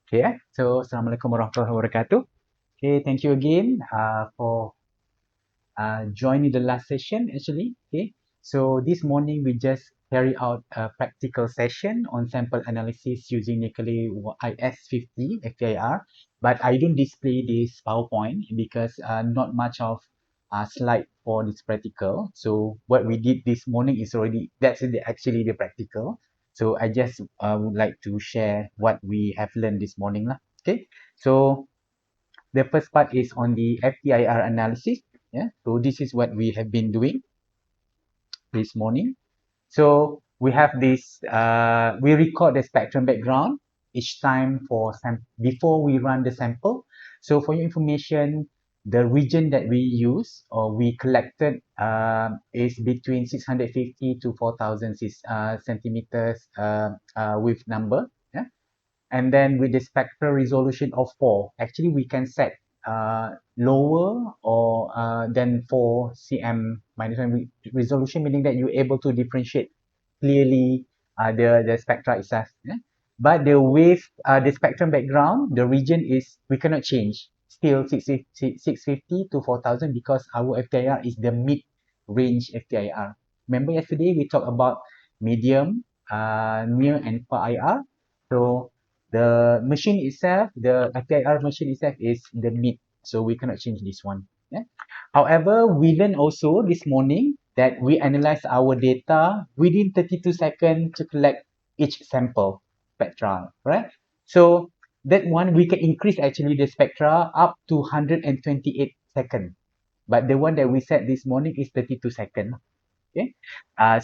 Okay, so Assalamualaikum warahmatullahi wabarakatuh. Okay, thank you again for joining the last session actually. Okay, so this morning we just carry out a practical session on sample analysis using Nikkei IS50 FTIR, but I don't display this PowerPoint because not much of slide for this practical. So what we did this morning is actually the practical. So I just would like to share what we have learned this morning lah. Okay, so the first part is on the FTIR analysis. Yeah, so this is what we have been doing this morning. So we have this, we record the spectrum background each time before we run the sample. So for your information, the region that we use or we collected is between 650 to 4000 centimeters with number. Yeah? And then with the spectral resolution of 4, actually we can set lower or than 4 cm minus 1 resolution, meaning that you're able to differentiate clearly the spectra itself. Yeah? But the wave, the spectrum background, the region is, we cannot change. Still 650 to 4000 because our FTIR is the mid-range FTIR. Remember yesterday we talked about medium, near and far IR. So the machine itself, the FTIR machine itself is the mid. So we cannot change this one. Yeah? However, we learned also this morning that we analyze our data within 32 seconds to collect each sample spectra, right? So that one, we can increase actually the spectra up to 128 seconds. But the one that we set this morning is 32 seconds. Okay.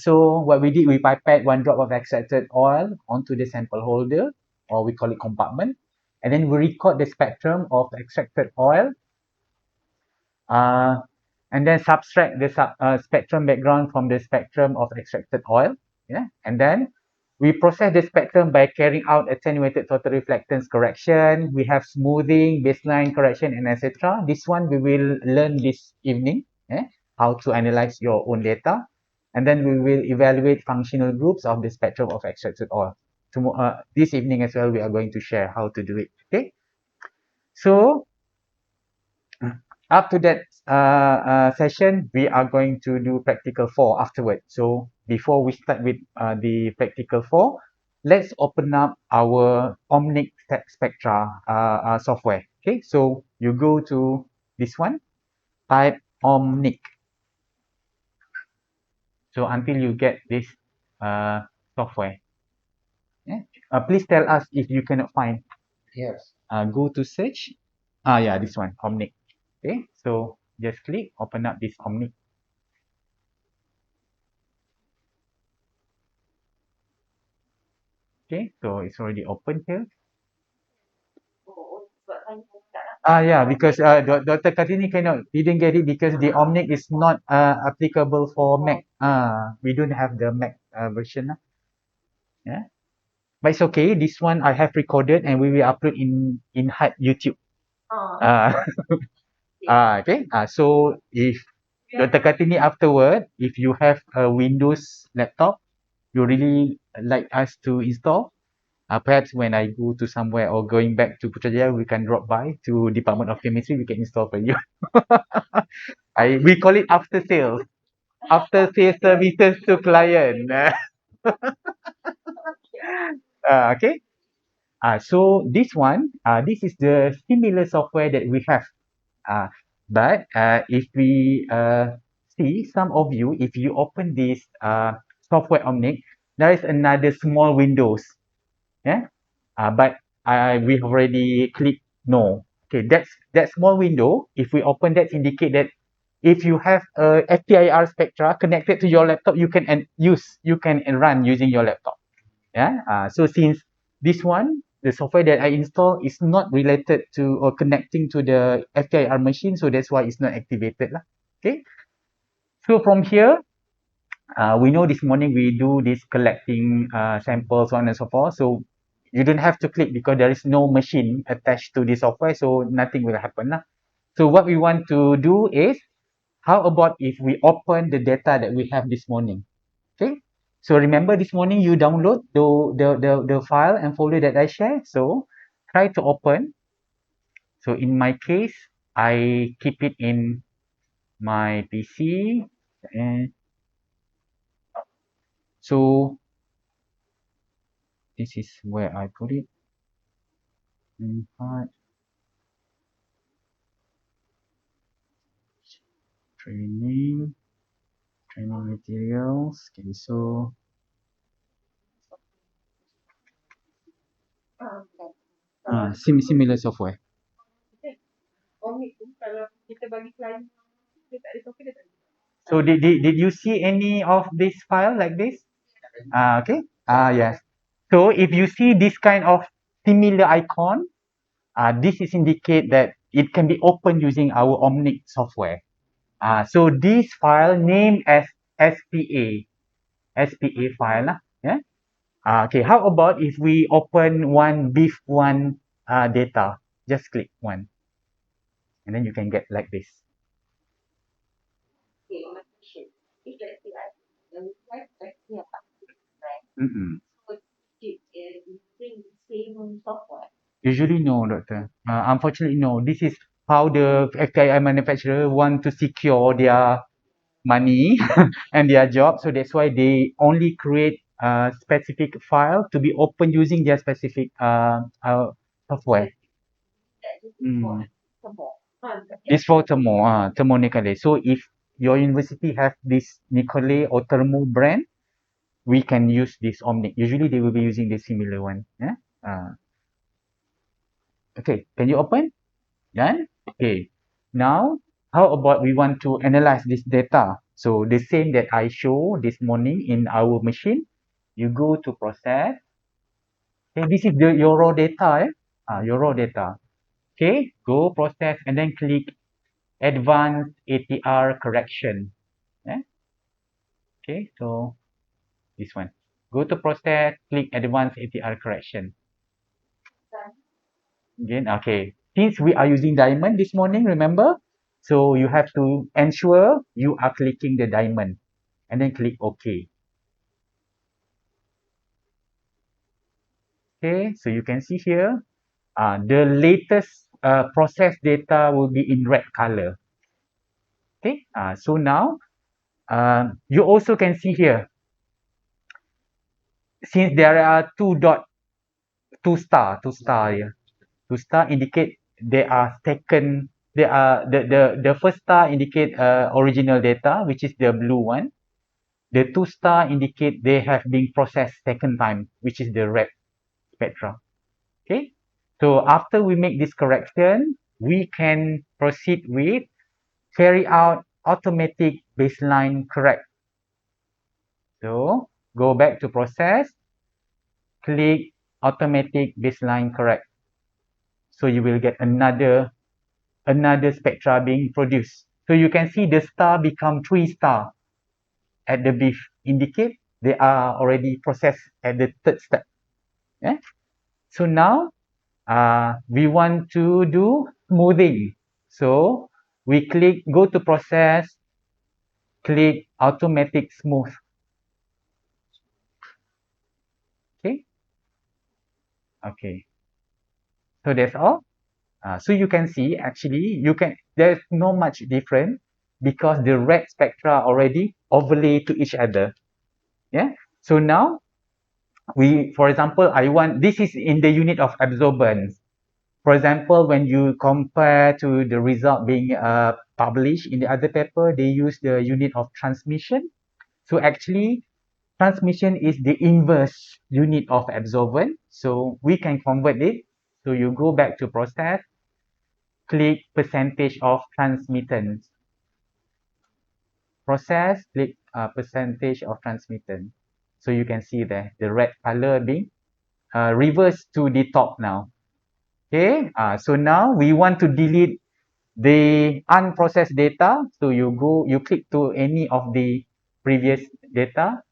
So what we did, we pipette one drop of extracted oil onto the sample holder, or we call it compartment. And then we record the spectrum of extracted oil uh, and then subtract the spectrum background from the spectrum of extracted oil. Yeah, and then we process the spectrum by carrying out attenuated total reflectance correction. We have smoothing, baseline correction, and etc. This one we will learn this evening. Yeah, how to analyze your own data, and then we will evaluate functional groups of the spectrum of extracted oil. This evening as well, we are going to share how to do it. Okay, so up to that session, we are going to do practical 4 afterward. So before we start with the practical 4, let's open up our Omni Spectra software. Okay, so you go to this one, type Omni. So until you get this software. Yeah? Please tell us if you cannot find. Yes. Go to search. Yeah, this one, Omni. Okay, so just click, open up this Omni. Okay, so it's already open here. Yeah, because Dr. Kartini didn't get it because the Omnic is not applicable for Mac. We don't have the Mac version. Yeah, but it's okay. This one I have recorded and we will upload in YouTube. Uh, okay. So if Dr. Kartini afterward, if you have a Windows laptop, you really like us to install. Perhaps when I go to somewhere or going back to Putrajaya, we can drop by to Department of Chemistry. We can install for you. We call it after sales services to client. Okay. So this one, this is the similar software that we have. But if we see some of you, if you open this software Omnic, there is another small windows. Yeah. But we've already clicked no. Okay, that small window. If we open that, indicate that if you have a FTIR Spectra connected to your laptop, you can run using your laptop. Yeah. So since this one, the software that I install is not related to or connecting to the FTIR machine, so that's why it's not activated lah. Okay. So from here, we know this morning we do this collecting samples, so on and so forth. So you don't have to click because there is no machine attached to this software, so nothing will happen lah. So what we want to do is, how about if we open the data that we have this morning? Okay. So remember this morning you download the file and folder that I share. So try to open. So in my case, I keep it in my PC, and so this is where I put it. Part training, training materials. Okay, so similar software. So did you see any of this file like this? Okay. Yes. So if you see this kind of similar icon, this is indicate that it can be opened using our Omni software. So this file named as SPA file lah. Yeah. Okay. How about if we open one beef one data? Just click one, and then you can get like this. Mm-mm. Usually no, doctor. Unfortunately no. This is how the FTIR manufacturer want to secure their money and their job. So that's why they only create a specific file to be open using their specific software. Mm. It's for Thermo Nicole. So if your university have this Nicole or Thermo brand, we can use this Omni. Usually they will be using the similar one. Yeah. Okay. Can you open? Done? Okay. Now, how about we want to analyze this data? So the same that I show this morning in our machine, you go to process. Okay, this is your raw data, your raw data. Okay, go process and then click advanced ATR correction. Yeah? Okay, so this one. Go to process, click advanced ATR correction. Again, okay. Since we are using diamond this morning, remember? So you have to ensure you are clicking the diamond and then click OK. Okay, so you can see here, the latest process data will be in red color. Okay, so now you also can see here, since there are two star here, two star indicate they are taken. They are the first star indicate original data, which is the blue one. The two star indicate they have been processed second time, which is the red spectra. Okay. So after we make this correction, we can proceed with carry out automatic baseline correct. So go back to process, click automatic baseline correct. So you will get another spectra being produced. So you can see the star become 3 star at the beef, indicate they are already processed at the third step. Yeah. So now we want to do smoothing. So we go to process, click automatic smooth. Okay. Okay. So that's all. So you can see actually there's no much different because the red spectra already overlay to each other. Yeah. So now for example, this is in the unit of absorbance. For example, when you compare to the result being published in the other paper, they use the unit of transmission. So actually, transmission is the inverse unit of absorbance. So we can convert it. So you go back to process, click percentage of transmittance. Process, click percentage of transmittance. So you can see there, the red color being reversed to the top now. Okay, so now we want to delete the unprocessed data. So you click to any of the previous data.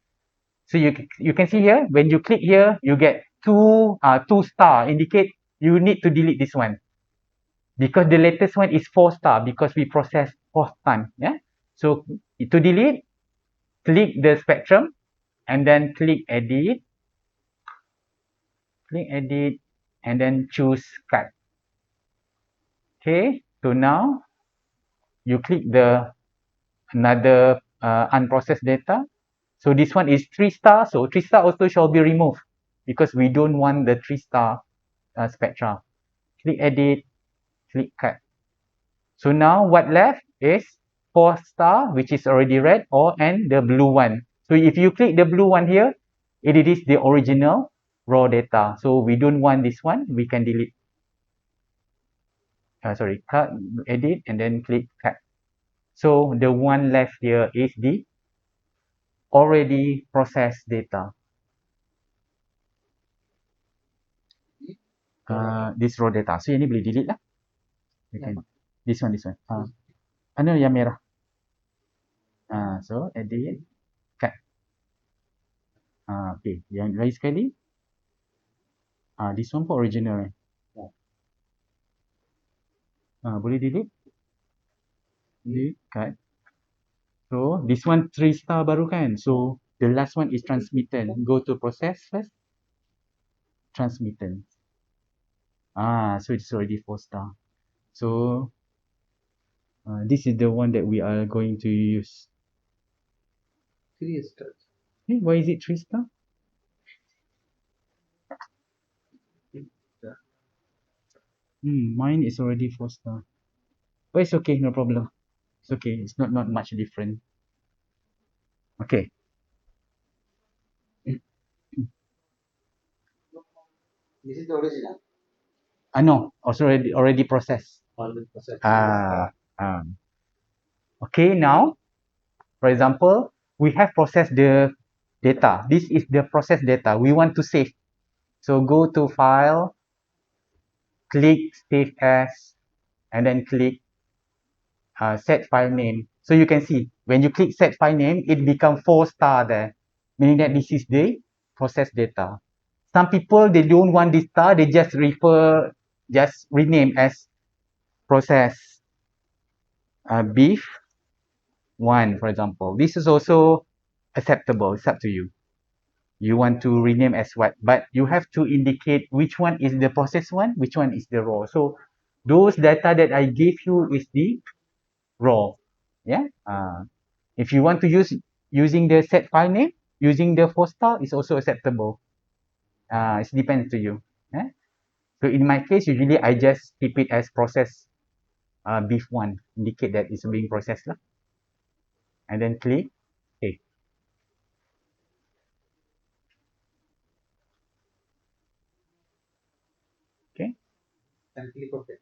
So you can see here, when you click here, you get two star, indicate you need to delete this one. Because the latest one is 4 star because we process fourth time. Yeah. So to delete, click the spectrum and then click edit. Click edit. and then choose cut. Okay, so now you click the another unprocessed data. So this one is 3 star, so 3 star also shall be removed because we don't want the 3 star spectra. Click edit, click cut. So now what left is 4 star, which is already red, or and the blue one. So if you click the blue one here, it is the original raw data. So we don't want this one, we can delete. Sorry, cut, edit, and then click cut. So the one left here is the already processed data. This raw data. So ini boleh delete lah. You can, this one. Ano yang merah? So edit, cut. Okay, yang lain sekali. This one pun original eh. Boleh delete. Delete, cut. So this one 3 star baru kan. So the last one is transmitted. Go to process first. Transmitted. So it's already 4 star. So this is the one that we are going to use. 3 stars. Why is it 3 star? Mine is already 4 star. But it's okay, no problem. It's okay. It's not much different. Okay. This is the original. No, also already processed. Already processed. Okay, now, for example, we have processed the data. This is the processed data. We want to save. So go to File, click Save As, and then click Set File Name. So you can see, when you click Set File Name, it becomes 4 star there, meaning that this is the processed data. Some people, they don't want this star, they just rename as process beef 1, for example. This is also acceptable. It's up to you. You want to rename as what, but you have to indicate which one is the processed one, which one is the raw. So those data that I gave you is the raw. Yeah. If you want to use using the set file name, using the 4 star is also acceptable. It depends to you. Yeah? So in my case, usually I just keep it as process beef 1, indicate that it's being processed lah. And then click OK. Okay. And click OK.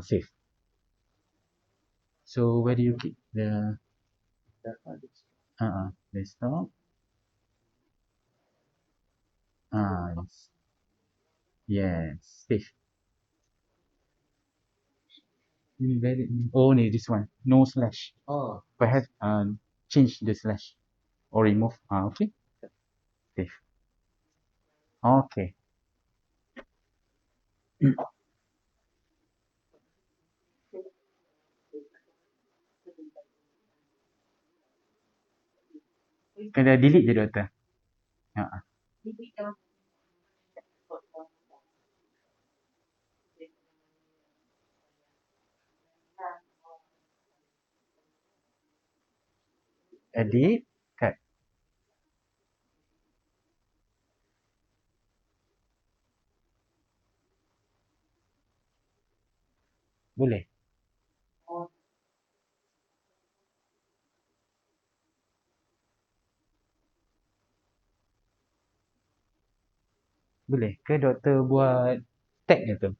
Save. So where do you click the desktop? Yes. Yes, save. Oh, no, this one. No slash. Oh. Perhaps change the slash or remove. Okay. Save. Okay. Kena delete je doktor. Edit. Cut. Boleh. Boleh ke doktor buat tag je tu?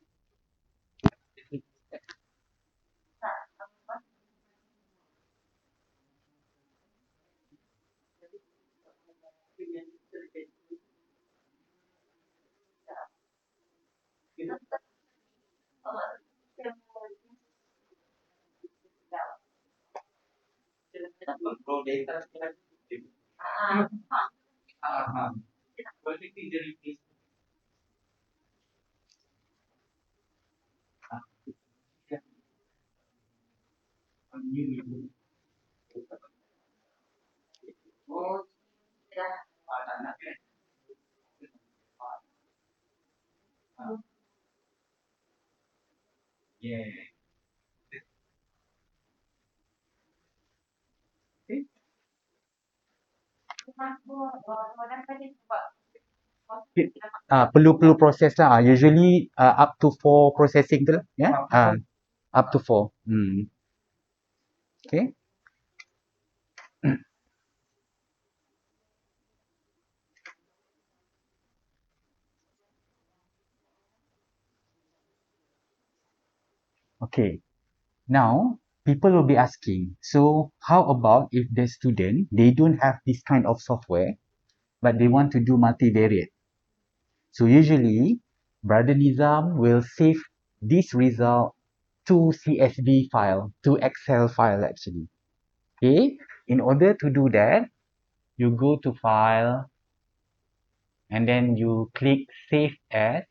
Perlu proses lah. Usually up to 4 processing tu lah. Ya. Up to 4. Okay. Okay. Now, people will be asking, so how about if the student, they don't have this kind of software, but they want to do multivariate? So usually, Brother Nizam will save this result to CSV file, to Excel file actually. Okay. In order to do that, you go to File, and then you click Save As.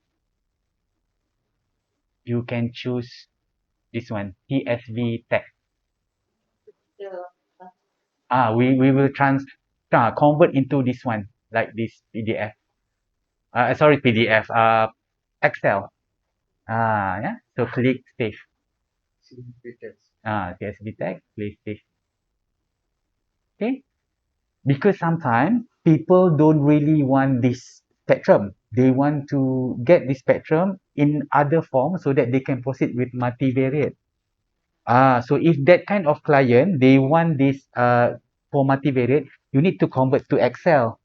You can choose this one, CSV text. We will convert into this one, like this PDF. Sorry, PDF. Excel. Yeah. So click Save. CSV text. Click Save. Okay. Because sometimes people don't really want this spectrum. They want to get this spectrum in other form so that they can proceed with multivariate. So if that kind of client, they want this for multivariate, you need to convert to Excel.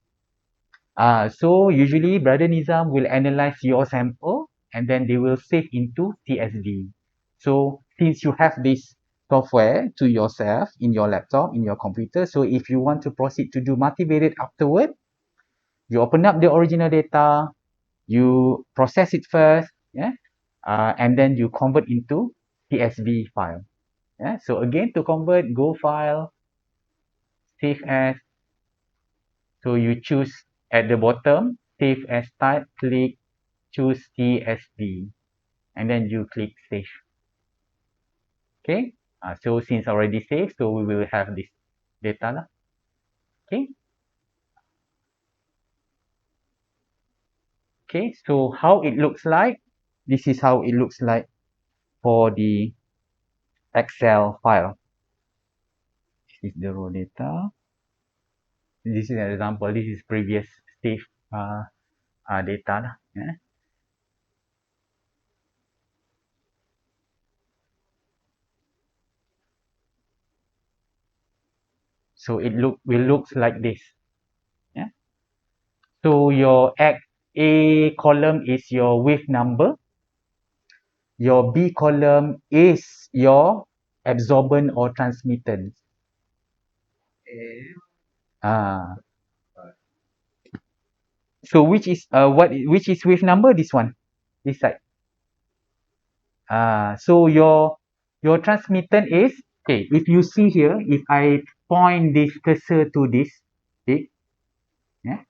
So usually Brother Nizam will analyze your sample and then they will save into CSV. So since you have this software to yourself in your laptop, in your computer, so if you want to proceed to do multivariate afterward, you open up the original data, you process it first, yeah, and then you convert into CSV file. Yeah. So again, to convert, go File, Save As. So you choose at the bottom, Save As Type, click, choose CSV, and then you click Save. Okay. So since already saved, so we will have this data lah. Okay. Okay. So how it looks like? This is how it looks like for the Excel file. This is the raw data. This is an example. This is previous saved data lah. Yeah. So it will looks like this. Yeah. So your A column is your wave number. Your B column is your absorbance or transmittance. So which is which is wave number? This one, this side. So your transmittance is okay. If you see here, if I point this cursor to this, okay, yeah,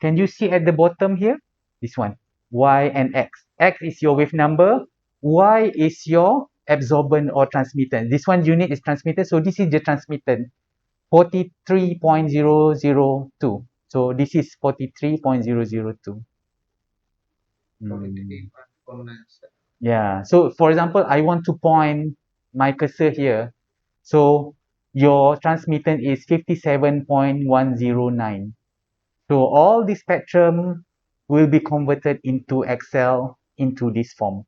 can you see at the bottom here? This one, Y and X. X is your wave number. Y is your absorbance or transmittance. This one unit is transmittance. So this is the transmittance, 43.002. So this is 43.002. Yeah. So for example, I want to point my cursor here. So your transmittance is 57.109. So all the spectrum will be converted into Excel into this form.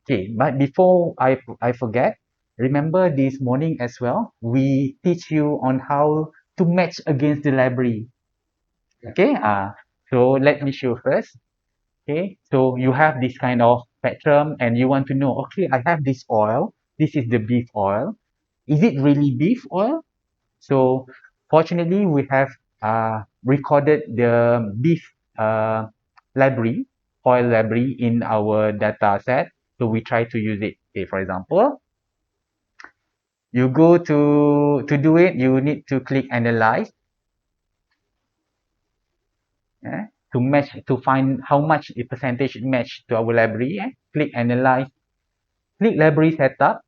Okay, but before I forget, remember this morning as well, we teach you on how to match against the library. Okay, so let me show first. Okay, so you have this kind of spectrum and you want to know, okay, I have this oil. This is the beef oil. Is it really beef oil? So fortunately, we have recorded the beef library, oil library in our data set. So we try to use it. Okay, for example, you go to do it, you need to click Analyse. To match, to find how much the percentage match to our library. Click Analyse, click Library Setup,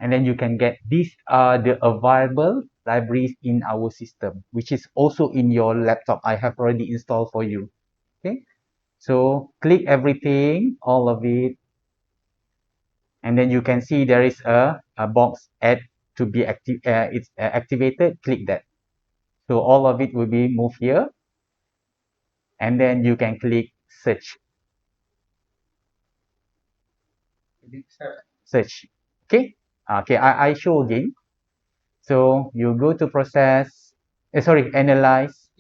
and then you can get these are the available libraries in our system, which is also in your laptop. I have already installed for you. Okay, so click everything, all of it, and then you can see there is a box add to be active. It's activated. Click that. So all of it will be moved here, and then you can click search. Search. Okay. Okay. I show again. So you go to process. Sorry, analyze.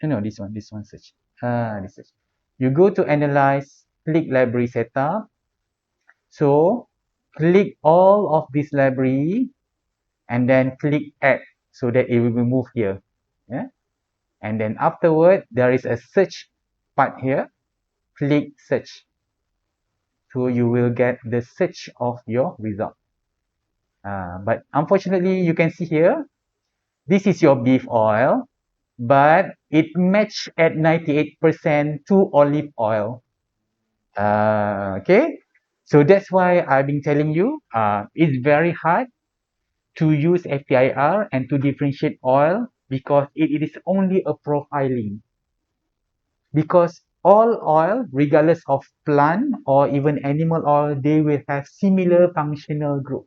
No, this one. This one search. This search. You go to analyze. Click library setup. So click all of this library and then click add so that it will be moved here. Yeah. And then afterward, there is a search part here. Click search. So you will get the search of your result. But unfortunately, you can see here, this is your beef oil, but it matched at 98% to olive oil. Okay. So that's why I've been telling you, it's very hard to use FTIR and to differentiate oil because it is only a profiling. Because all oil, regardless of plant or even animal oil, they will have similar functional group.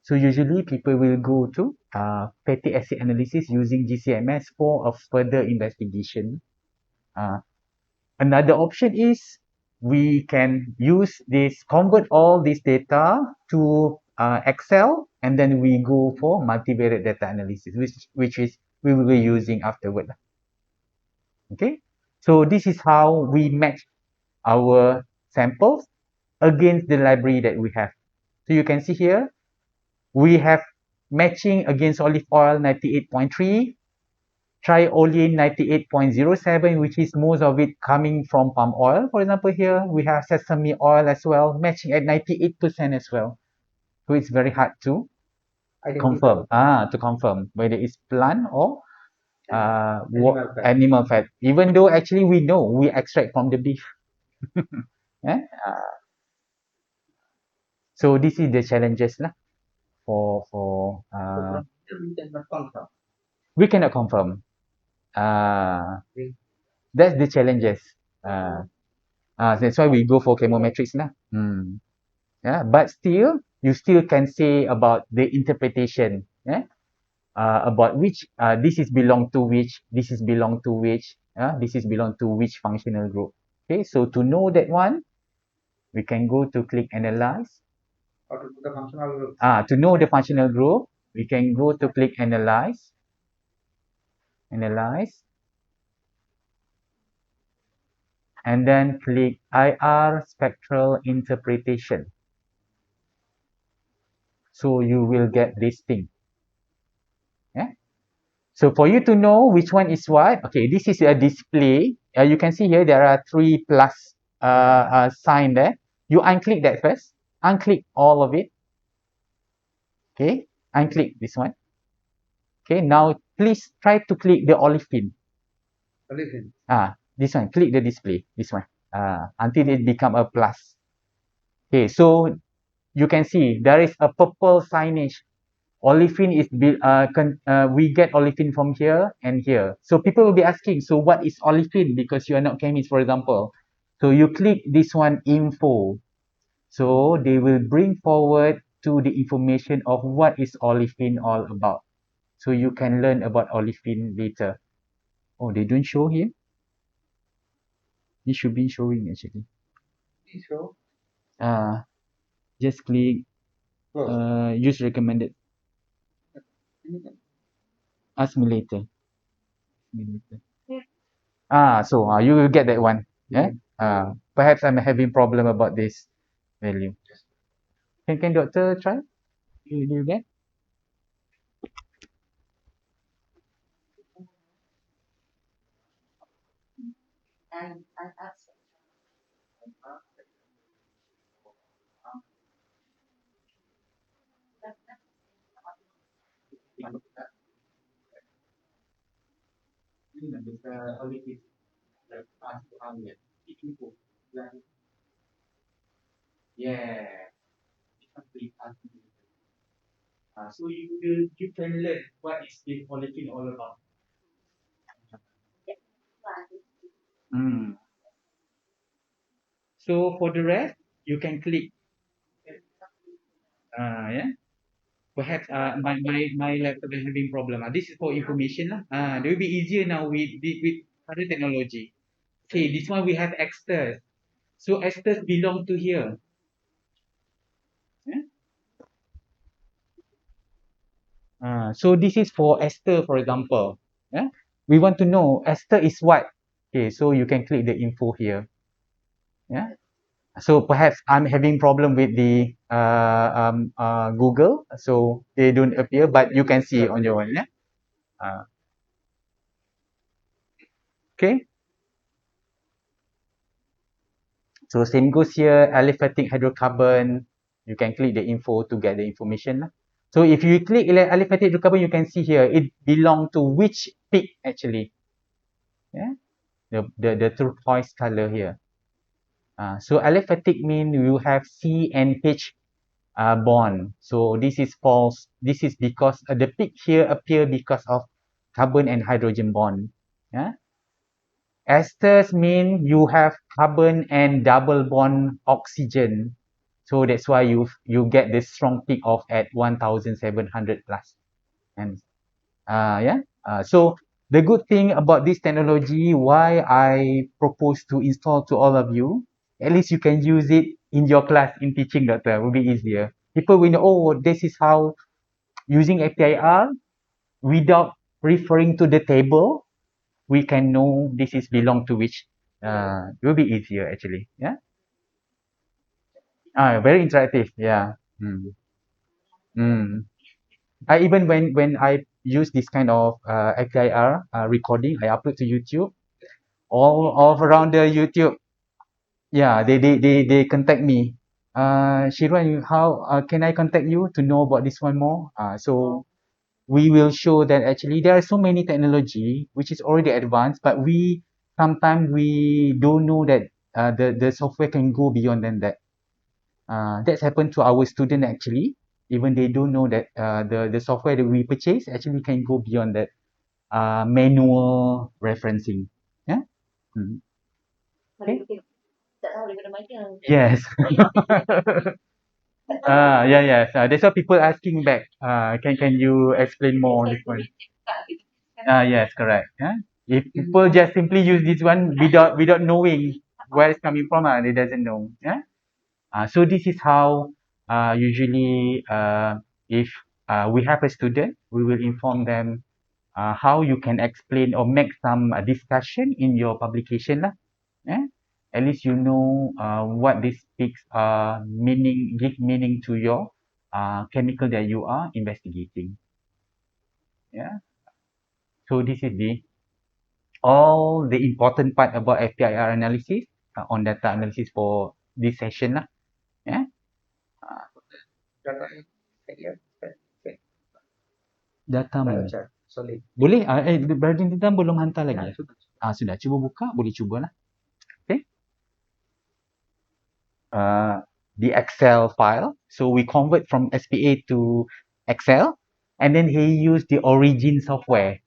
So usually people will go to fatty acid analysis using GCMS for a further investigation. Uh, Another option is we can use this, convert all this data to Excel, and then we go for multivariate data analysis, which is we will be using afterward. Okay, so this is how we match our samples against the library that we have. So you can see here, we have matching against olive oil 98.3, triolene 98.07, which is most of it coming from palm oil. For example, here we have sesame oil as well, matching at 98% as well. So it's very hard to confirm. To confirm whether it's plant or animal fat. Even though actually we know we extract from the beef. Yeah? So this is the challenges lah for we cannot confirm. That's the challenges. Uh, that's why we go for chemometrics lah. Yeah, but still, you still can say about the interpretation. Yeah, about which this is belong to which, this is belong to which, this is belong to which functional group. Okay, so to know that one, we can go to click analyze. To know the functional group, we can go to click analyze, analyze, and then click IR spectral interpretation. So you will get this thing. Yeah. So for you to know which one is what, okay, this is a display. You can see here there are 3 plus sign there. You unclick that first. Unclick all of it. Okay, unclick this one. Okay, now please try to click the olefin. Olefin. This one. Click the display. This one. Until it become a plus. Okay, so you can see there is a purple signage. Olefin is we get olefin from here and here. So people will be asking, so what is olefin? Because you are not chemist, for example. So you click this one, info. So they will bring forward to the information of what is olefin all about. So you can learn about olefin later. Oh, they don't show here. It should be showing actually. Show. Just click use recommended. Ask me later. So you will get that one. Yeah. Perhaps I'm having problem about this value. Can doctor try? You get? Yeah. So you can learn what is this olefin all about. Hmm. So for the rest, you can click. Yeah. Perhaps my laptop is having problem. This is for information lah. It will be easier now with other technology. Okay, this one we have extras. So extras belong to here. Yeah? So this is for Esther, for example. Yeah? We want to know Esther is what? Okay, so you can click the info here. Yeah. So perhaps I'm having problem with the Google, so they don't appear, but you can see on your one. Yeah. Uh, okay. So same goes here. Aliphatic hydrocarbon. You can click the info to get the information. So if you click aliphatic hydrocarbon, you can see here it belong to which peak actually. Yeah. The turquoise color here. So aliphatic mean you have C and H bond. So this is false. This is because the peak here appear because of carbon and hydrogen bond. Yeah. Esters mean you have carbon and double bond oxygen. So that's why you get this strong peak of at 1700 plus. And yeah. So the good thing about this technology, why I propose to install to all of you, at least you can use it in your class in teaching, doctor, will be easier. People will know, oh, this is how using FTIR without referring to the table, we can know this is belong to which. It will be easier actually. Yeah. Very interactive. Yeah. Mm. Mm. I even when I use this kind of FTIR recording, I upload to YouTube. All around the YouTube, yeah, they contact me. Shirwan, how can I contact you to know about this one more? So we will show that actually there are so many technology which is already advanced, but we sometimes we don't know that the software can go beyond than that. That's happened to our student actually. Even they don't know that the software that we purchase actually can go beyond that manual referencing. Yeah. Mhm. Okay. Yes. Yeah, yes. That's why people asking back. Can you explain more on this one? Yes, correct. Yeah. If people just simply use this one without knowing where it's coming from, they doesn't know. Yeah. So this is how usually if we have a student, we will inform them how you can explain or make some discussion in your publication lah. Yeah? At least you know what these peaks meaning give meaning to your chemical that you are investigating. Yeah. So this is the all the important part about FTIR analysis on data analysis for this session lah. Yeah. Data mana? Solid. Boleh? Bradin Titan belum hantar lagi. Sudah. Cuba buka, boleh cuba lah. Okay. The Excel file. So we convert from SPA to Excel, and then he used the origin software.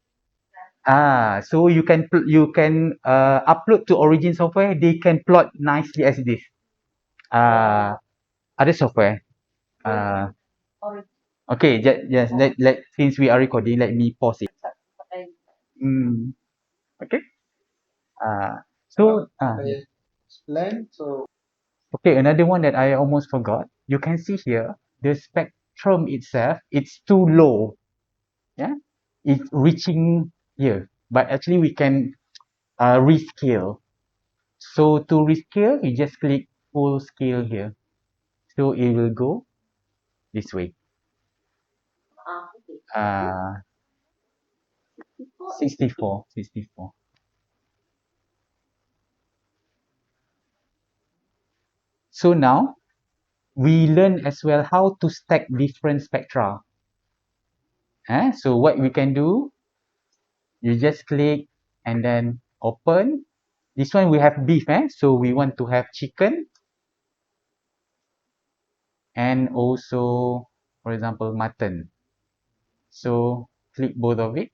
So you can upload to origin software. They can plot nicely as this. Other software. Okay, just since we are recording, let me pause it. Mm, okay. So Explain. So okay, another one that I almost forgot. You can see here the spectrum itself. It's too low. Yeah, it's reaching here, but actually we can rescale. So to rescale, you just click full scale here. So it will go this way. 64, 64. So now we learn as well how to stack different spectra. So what we can do, you just click and then open. This one we have beef, so we want to have chicken and also, for example, mutton. So click both of it.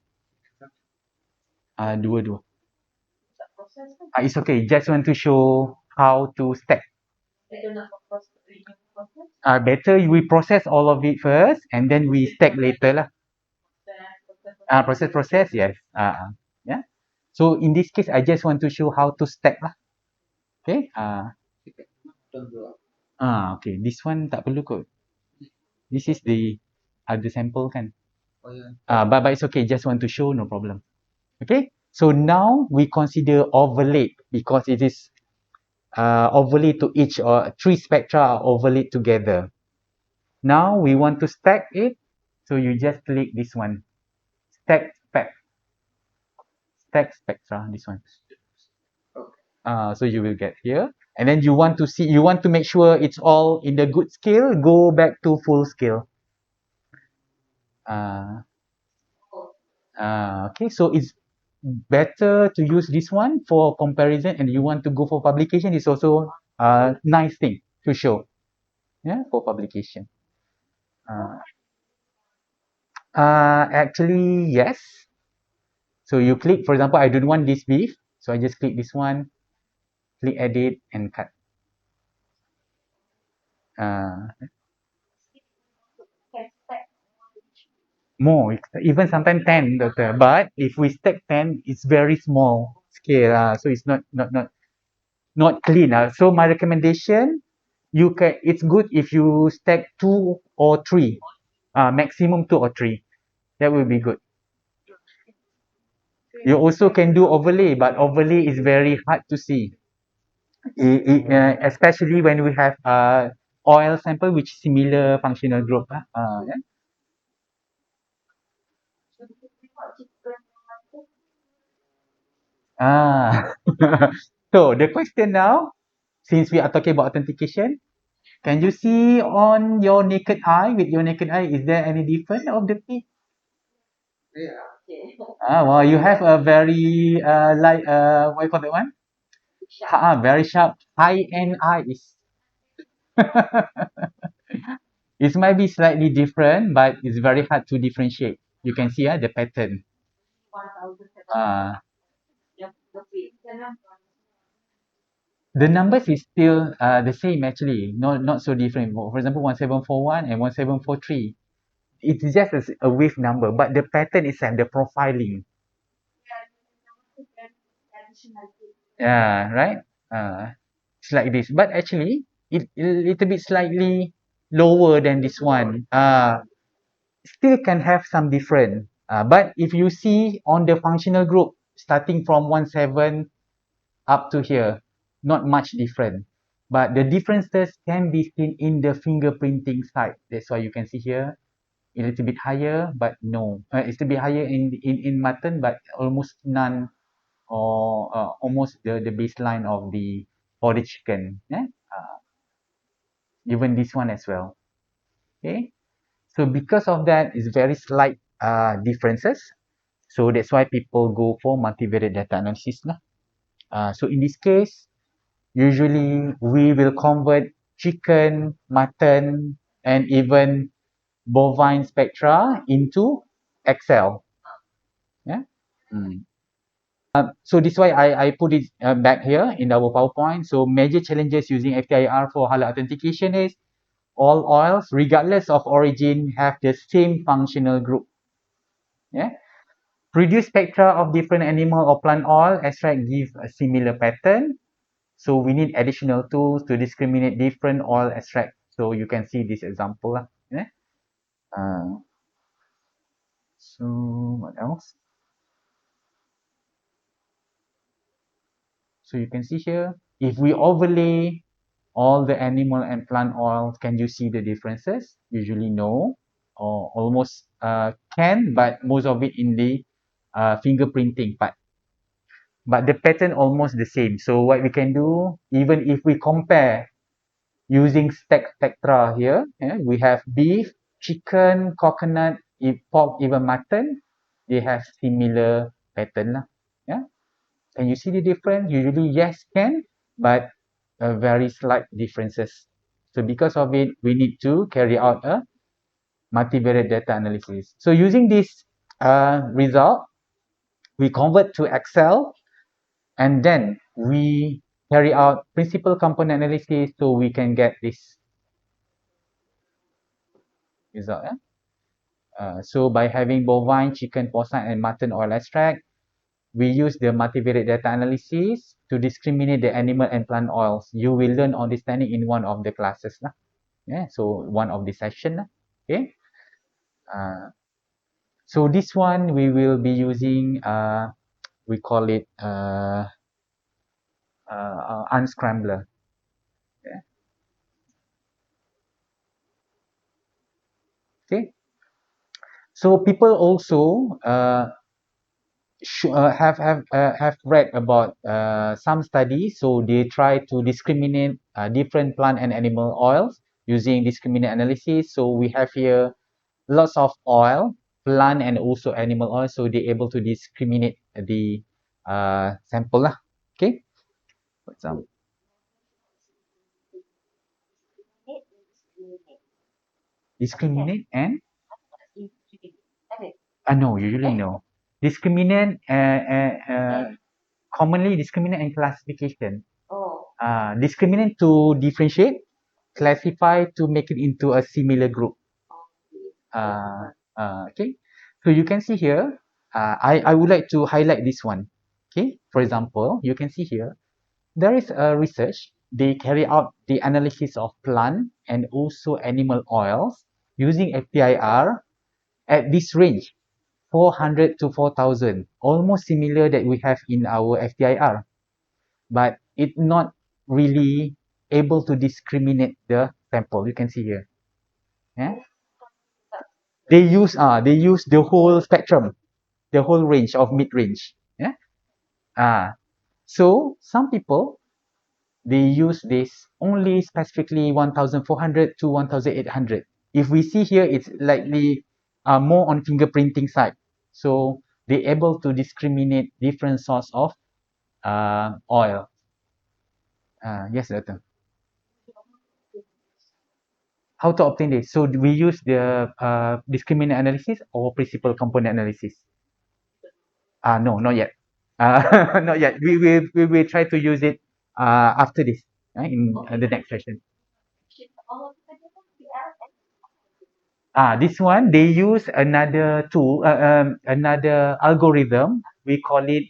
Dua-dua. It's okay. Just want to show how to stack. Better we process all of it first and then we stack later lah. Process, yes. Yeah. So in this case, I just want to show how to stack lah. Okay. Okay. This one tak perlu kot. This is the other sample kan. Oh yeah. But it's okay. Just want to show, no problem. Okay. So now we consider overlaid because it is overlaid to each or three spectra are overlaid together. Now we want to stack it. So you just click this one. Stack spectra, this one. So you will get here. And then you want to make sure it's all in the good scale, go back to full scale. Okay, so it's better to use this one for comparison, and you want to go for publication, it's also a nice thing to show. Yeah, for publication. Actually, yes. So you click, for example, I don't want this beef, so I just click this one, click edit and cut. More, even sometimes 10, doctor. But if we stack 10, it's very small scale, so it's not clean. So my recommendation, it's good if you stack 2 or 3, maximum 2 or 3. That will be good. You also can do overlay, but overlay is very hard to see. Especially when we have oil sample which similar functional group. Yeah. Ah. So the question now, since we are talking about authentication, can you see on your naked eye, with your naked eye, is there any difference of the peak? Yeah. Well, you have a very light, what you call that one? Very sharp, high-end eyes. It might be slightly different, but it's very hard to differentiate. You can see the pattern. Uh, the numbers is still the same actually, not so different. For example, 1741 and 1743. It's just a wave number, but the pattern itself, the profiling. Yeah, right. It's like this, but actually, it a little bit slightly lower than this one. Still can have some different. But if you see on the functional group, starting from 17 up to here, not much different. But the differences can be seen in the fingerprinting side. That's why you can see here a little bit higher, but no. It's a bit higher in mutton, but almost none, or almost the baseline of the for the chicken. Yeah? Even this one as well. Okay. So because of that, it's very slight differences. So that's why people go for multivariate data analysis lah. So in this case, usually we will convert chicken, mutton, and even bovine spectra into Excel. Yeah. So this is why I put it back here in our PowerPoint. So major challenges using FTIR for halal authentication is all oils, regardless of origin, have the same functional group. Yeah. Produce spectra of different animal or plant oil extract give a similar pattern. So we need additional tools to discriminate different oil extract. So you can see this example lah. Yeah. So what else? So you can see here, if we overlay all the animal and plant oils, can you see the differences? Usually no, or almost can, but most of it in the fingerprinting part. But the pattern almost the same. So what we can do, even if we compare using spectra here, yeah, we have beef, chicken, coconut, pork, even mutton, they have similar pattern lah. Yeah. Can you see the difference? Usually yes, can, but very slight differences. So because of it, we need to carry out a multivariate data analysis. So using this result, we convert to Excel, and then we carry out principal component analysis so we can get this result. So by having bovine, chicken, porcine, and mutton oil extract, we use the multivariate data analysis to discriminate the animal and plant oils. You will learn on this technique in one of the classes lah. Yeah, so one of the session lah. Okay. So this one we will be using we call it unscrambler. Yeah. Okay. So people also have read about some studies. So they try to discriminate different plant and animal oils using discriminant analysis. So we have here lots of oil, plant and also animal oil. So they're able to discriminate the sample lah. Okay. For example, discriminate and no, usually no. Discriminant commonly discriminant and classification. Discriminant to differentiate, classify to make it into a similar group. Okay, so you can see here, I would like to highlight this one. Okay, for example, you can see here, there is a research, they carry out the analysis of plant and also animal oils using FTIR at this range, 400 to 4,000, almost similar that we have in our FTIR, but it's not really able to discriminate the sample. You can see here. Yeah? They use the whole spectrum, the whole range of mid range. Yeah. So some people they use this only specifically 1,400 to 1,800. If we see here, it's likely more on fingerprinting side. So they're able to discriminate different sorts of oil. Yes, Doctor. How to obtain this? So we use the discriminant analysis or principal component analysis? No, not yet. Not yet. We will try to use it after this in the next session. This one they use another tool, another algorithm. We call it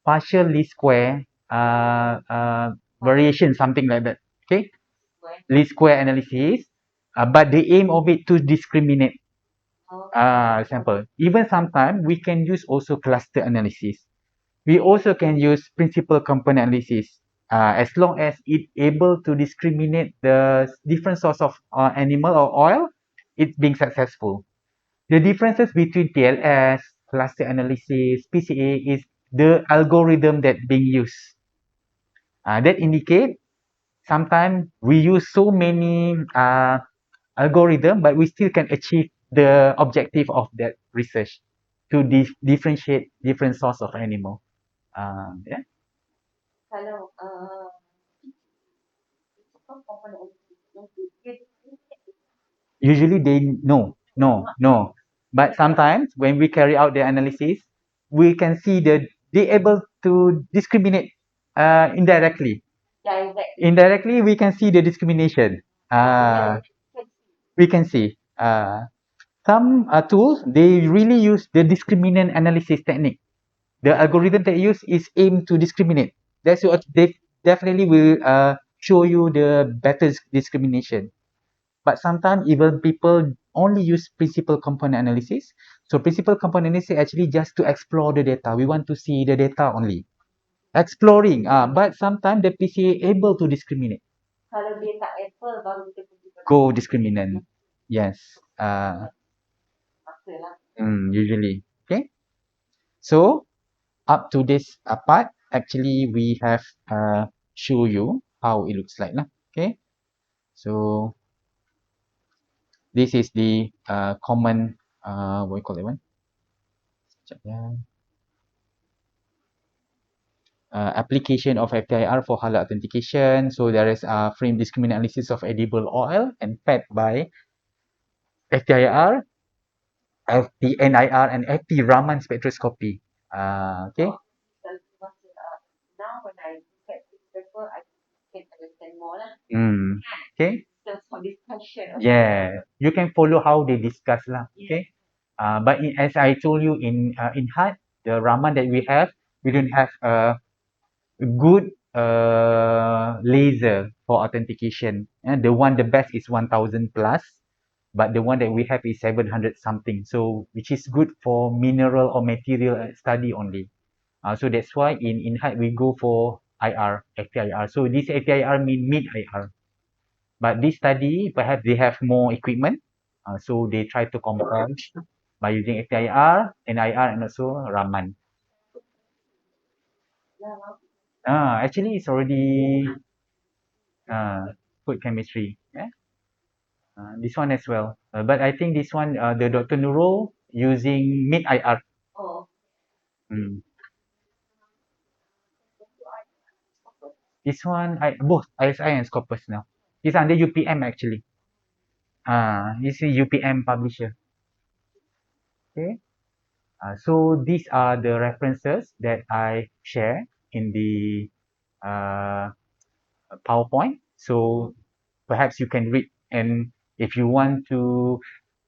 partial least square variation, something like that. Okay, least square analysis. But the aim of it to discriminate sample. Even sometimes we can use also cluster analysis. We also can use principal component analysis as long as it able to discriminate the different source of animal or oil, it's being successful. The differences between TLS, cluster analysis, PCA is the algorithm that being used. That indicate sometimes we use so many algorithm, but we still can achieve the objective of that research to differentiate different source of animal. Yeah. Usually they no. But sometimes when we carry out the analysis, we can see they able to discriminate indirectly. Indirectly, we can see the discrimination. We can see. Some tools they really use the discriminant analysis technique. The algorithm they use is aimed to discriminate. That's what they definitely will show you the better discrimination. But sometimes even people only use principal component analysis. So principal component analysis actually just to explore the data. We want to see the data only. Exploring. But sometimes the PCA able to discriminate. Go discriminant. Yes. Usually. Okay. So up to this part, actually we have show you how it looks like lah. Okay. So this is the common what you call it one? Sekejap ya. Application of FTIR for halal authentication. So there is a frame discriminant analysis of edible oil and fed by FTIR, FTNIR, and FT Raman spectroscopy. Okay. Hmm. Okay. Yeah, you can follow how they discuss lah. Okay. But as I told you in HUD, the Raman that we don't have a good laser for authentication. The best is 1000 plus, but the one that we have is 700 something. So which is good for mineral or material study only. So that's why in HUD we go for IR, FTIR. So this FTIR mean mid IR. But this study, perhaps they have more equipment. So they try to compare by using FTIR, NIR, and also Raman. Actually, it's already food chemistry. Yeah? This one as well. But I think this one, the Dr. Nurul using mid IR. Mm. This one, both ISI and Scopus now. It's under UPM actually. This is UPM publisher. Okay. So these are the references that I share in the uh, PowerPoint. So perhaps you can read, and if you want to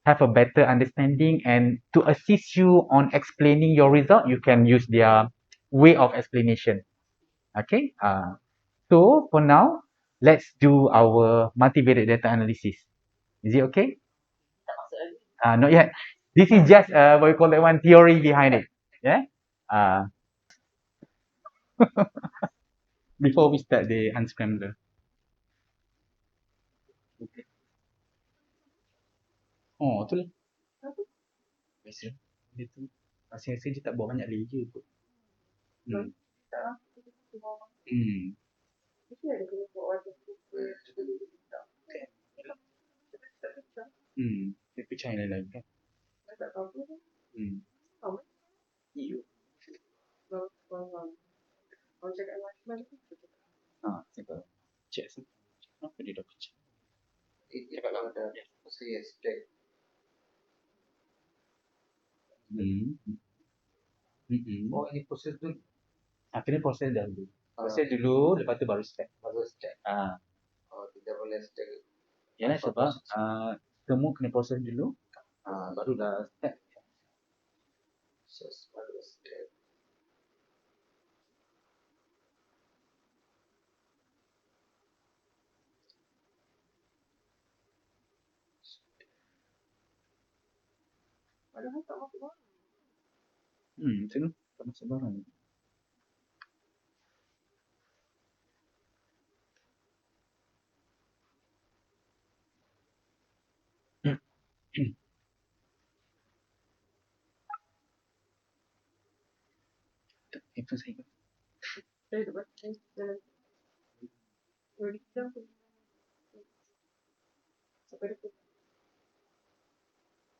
have a better understanding and to assist you on explaining your result, you can use their way of explanation. Okay. So for now, let's do our multivariate data analysis. Is it okay? Not yet. This is just what we call that one theory behind it. Yeah. Uh, before we start the unscrambler. Oh, tu lah. Biasa. Dia tu. Rasa-rasa dia tak bawa banyak layer kot. Hmm. Hmm. Hmm. Dia pecah yang lain-lain kan? Hmm. Iyo. Cakap. Cek sih. Kenapa dia dah pecah? Cakap lah ada saya stack. Hmm. Oh, ini proses tu Kena proses dahulu. Proses dulu, lepas tu baru step. baru stack. Oh, tidak boleh stack. Yalah sebab semua kena proses dulu. Baru dah step. Proses baru stack. Macam tu. Tak masuk barang. Itu saya.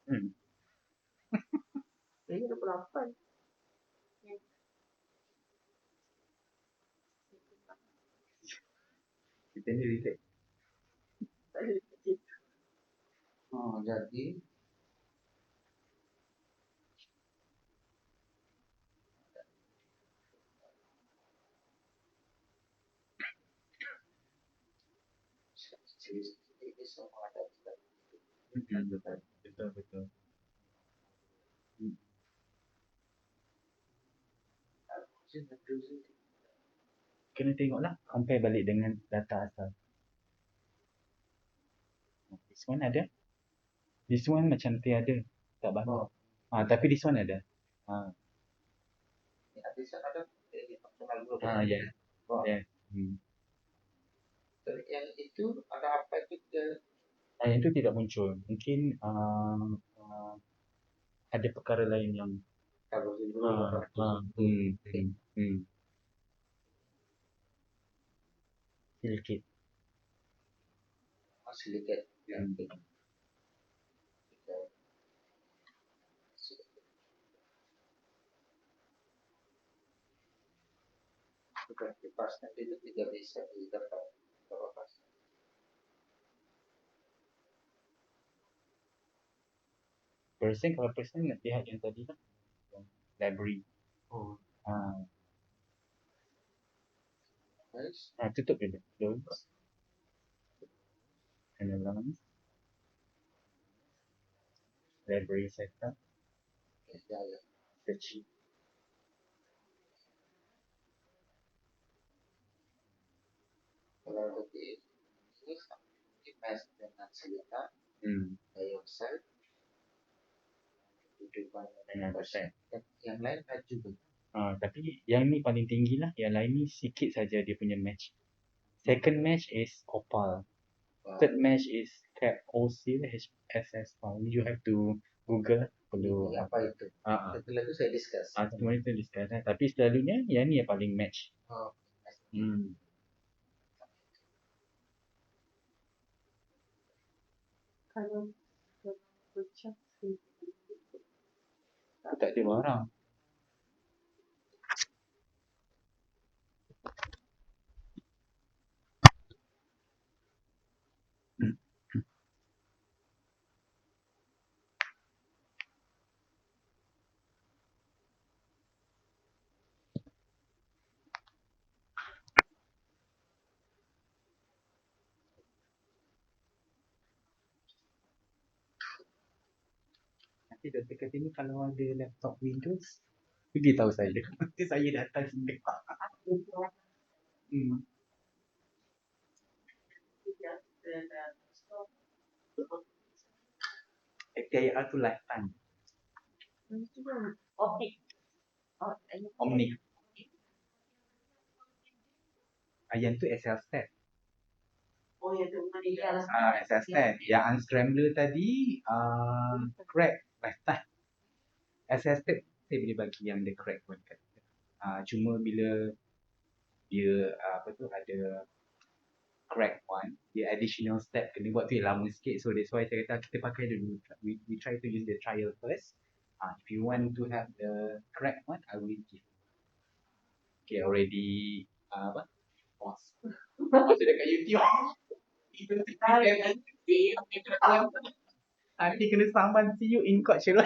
Hmm. Kita ni relax. Oh, jadi ini semua ada. Betul. Kena tengoklah. Compare balik dengan data asal. This one ada. This one macam tiada. Tak banyak. Tapi this one ada. Habis ada Yeah. Yeah. Yang itu ada apa itu dia Yang itu tidak muncul. Mungkin ada perkara lain yang kalau dulu sedikit. sedikit yang bukan kipas nanti itu tidak bisa didapat berapa pas. Persen nak lihat yang tadi kan. Library. Oh, Ah, guys. tutup dulu. Analyse, library setup, Ya, ya. searching. Kalau lebih ini match dengan senjata dioxide kehidupan Dengan persen. yang lain match juga. Tapi yang ni paling tinggi lah. Yang lain ni sikit saja dia punya match. Second match is opal. Third match is cap OC HSS file. You have to Google perlu Apa itu? Ah, Setelah itu saya discuss. semua itu discuss lah. Tapi selalunya yang ni yang paling match. Oh, Kalau pecah Aku tak ada barang. Nanti doktor kata ni kalau ada laptop Windows, beritahu saya. Nanti saya datang sini. FTIR tu lifetime. optik. Omni. Yang tu SL step. Oh ya, tu meninggal. SL step. Yang unscrambler tadi, crack lifetime. SL step saya boleh bagi yang dia crack pun. Cuma bila dia apa tu ada crack one, dia additional step kena buat tu yang lama sikit. So that's why saya kata kita pakai dulu. We try to use the trial first. If you want to have the crack one, I will give. Okay, already apa? Pause. Pause dekat YouTube. Nanti kena saman, see you in court, Syirah.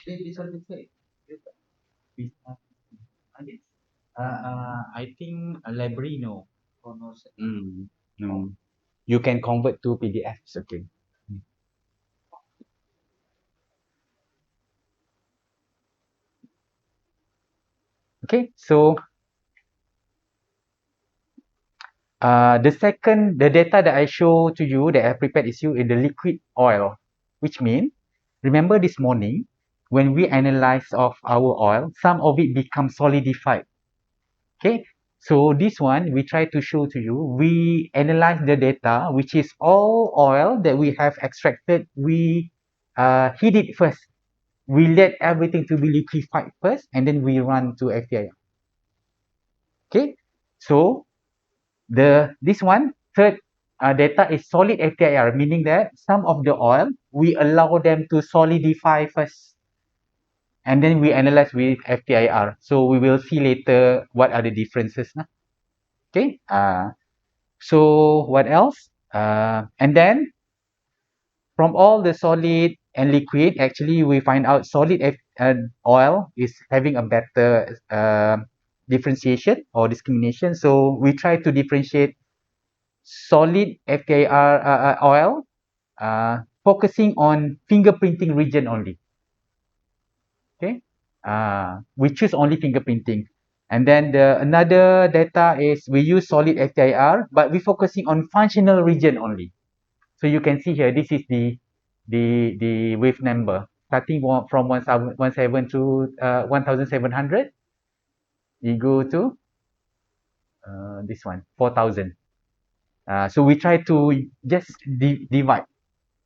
This one is I think a library no. oh no, sir. No. You can convert to PDF. It's okay. Okay, so the data that I show to you that I prepared is in the liquid oil, which means remember this morning when we analyze of our oil, some of it becomes solidified. Okay, so this one we try to show to you. We analyze the data, which is all oil that we have extracted. We heat it first. We let everything to be liquefied first, and then we run to FTIR. Okay, so this one third data is solid FTIR, meaning that some of the oil we allow them to solidify first, and then we analyze with FTIR. So we will see later what are the differences. Okay, so what else? And then from all the solid and liquid, actually we find out solid oil is having a better differentiation or discrimination. So we try to differentiate solid FTIR oil, focusing on fingerprinting region only. Okay, we choose only fingerprinting. And then another data is we use solid FTIR, but we focusing on functional region only. So you can see here, this is the wave number starting from 17 to 1700. You go to this one 4000. So we try to just divide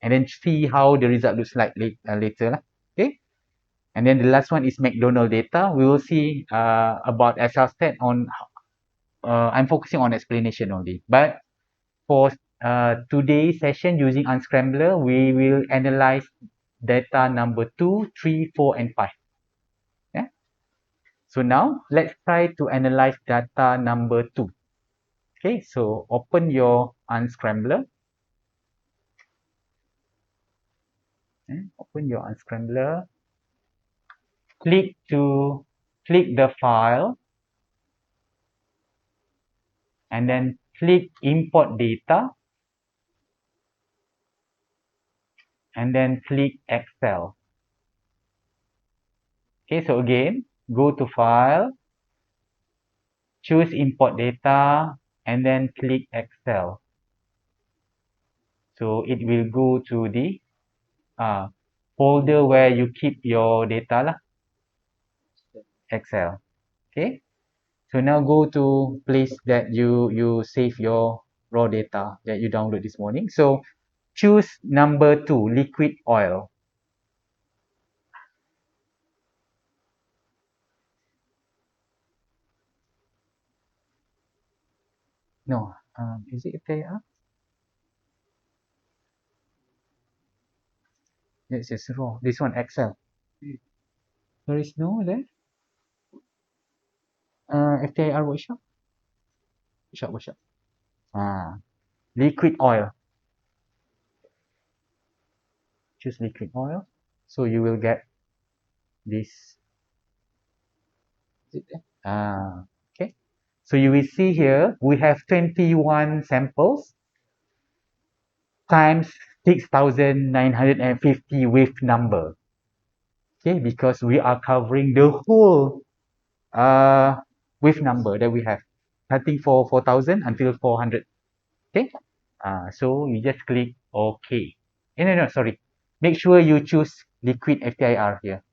and then see how the result looks like later. Okay. And then the last one is McDonald data. We will see about SL stat on. I'm focusing on explanation only. But for today's session using Unscrambler, we will analyze data number 2, 3, 4, and 5. Yeah. So now let's try to analyze data number 2. Okay. So open your Unscrambler. Open your Unscrambler. click the file and then click import data and then click Excel. Okay, so again, go to file, choose import data and then click Excel. So it will go to the folder where you keep your data lah, Excel. Okay, so now go to place that you save your raw data that you download this morning. So choose number 2, liquid oil. No, is it FTIR? Yes, it's raw. This one Excel. There is no there. FTIR workshop. Workshop. Liquid oil. Choose liquid oil. So you will get this. Is it there? Okay. So you will see here we have 21 samples times 6,950 with number. Okay, because we are covering the whole with number that we have, starting for 4,000 until 400. Okay, so you just click OK. No, sorry. Make sure you choose liquid FTIR here.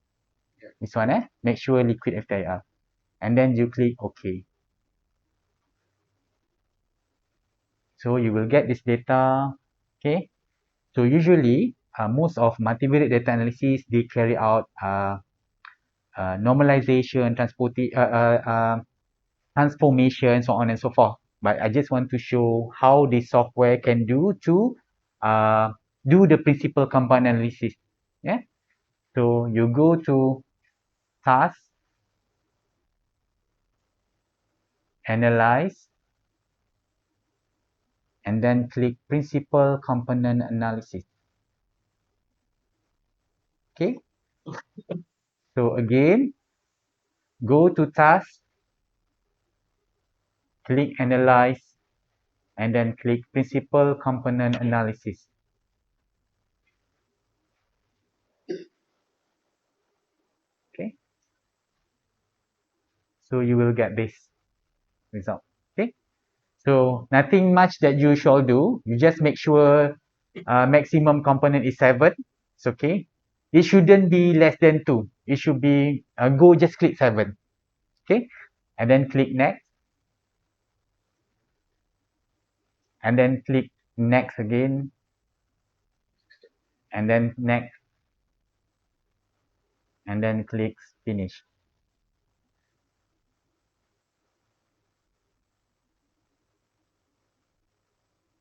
This one, make sure liquid FTIR. And then you click OK. So you will get this data. Okay. So usually, most of multivariate data analysis, they carry out normalization, transformation, so on and so forth. But I just want to show how the software can do to do the principal component analysis. Yeah. So you go to task, analyze, and then click principal component analysis. Okay. So again, go to task, click analyze, and then click principal component analysis. Okay. So you will get this result. Okay. So nothing much that you shall do. You just make sure maximum component is 7. It's okay. It shouldn't be less than 2. It should be go just click 7. Okay. And then click next. And then click next again. And then next. And then click finish.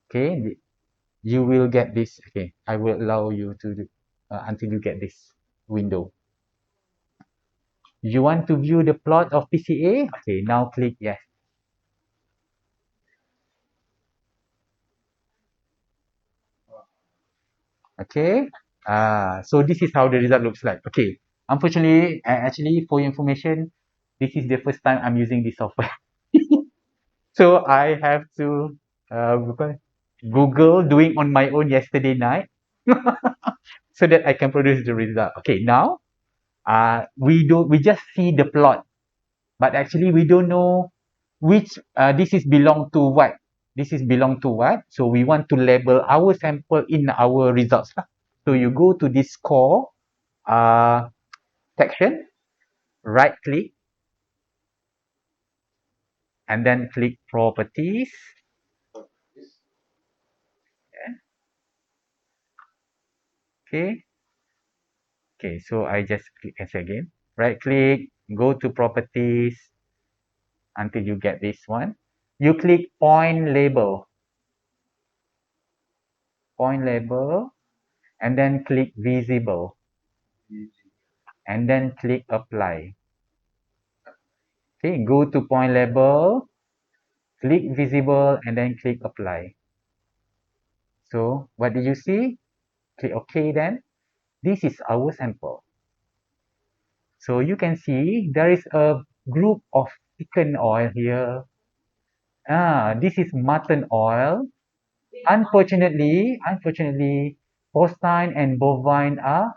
Okay. You will get this. Okay. I will allow you to do until you get this window. You want to view the plot of PCA? Okay, now click yes. Okay. So this is how the result looks like. Okay. Unfortunately, actually, for your information, this is the first time I'm using this software. So I have to Google doing on my own yesterday night so that I can produce the result. Okay, now we just see the plot, but actually we don't know which this is belong to what. This is belong to what. So we want to label our sample in our results. So you go to this score section, right click, and then click properties. Okay. Okay, so I just click again. Right click, go to properties until you get this one. You click point label, and then click visible, and then click apply. Okay, go to point label, click visible, and then click apply. So what do you see? Click OK then. This is our sample. So you can see there is a group of chicken oil here. This is mutton oil. Unfortunately, porcine and bovine are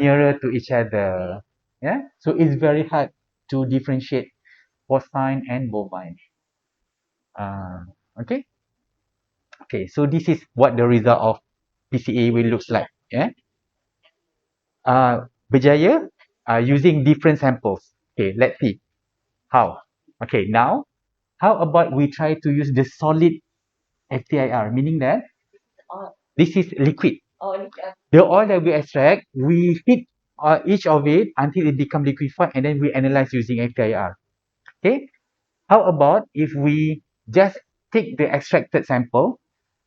nearer to each other. Yeah, so it's very hard to differentiate porcine and bovine. Uh, okay, okay. So this is what the result of PCA will looks like. Yeah, berjaya using different samples. Okay, let's see how. Okay, now how about we try to use the solid FTIR, meaning that this is liquid. The oil that we extract, we heat each of it until it become liquefied, and then we analyze using FTIR. Okay. How about if we just take the extracted sample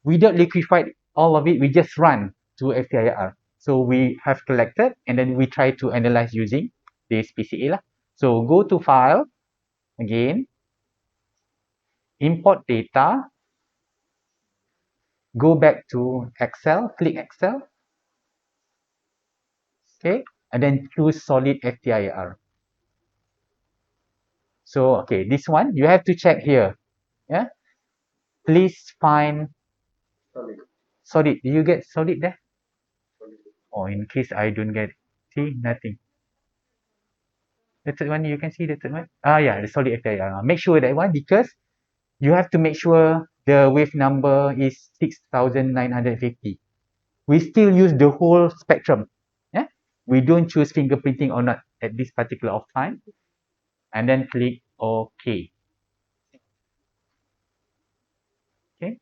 without liquefied all of it, we just run to FTIR. So we have collected and then we try to analyze using this PCA lah. So go to file again, import data, go back to Excel, click Excel, okay, and then choose solid FTIR. So okay, this one you have to check here. Yeah, please find Solid. solid. Do you get solid there? Solid. Or in case I don't get, see nothing. The third one you can see the third one. Yeah, the solid FTIR. Make sure that one because you have to make sure the wave number is 6950. We still use the whole spectrum. Yeah, we don't choose fingerprinting or not at this particular of time, and then click OK. Okay.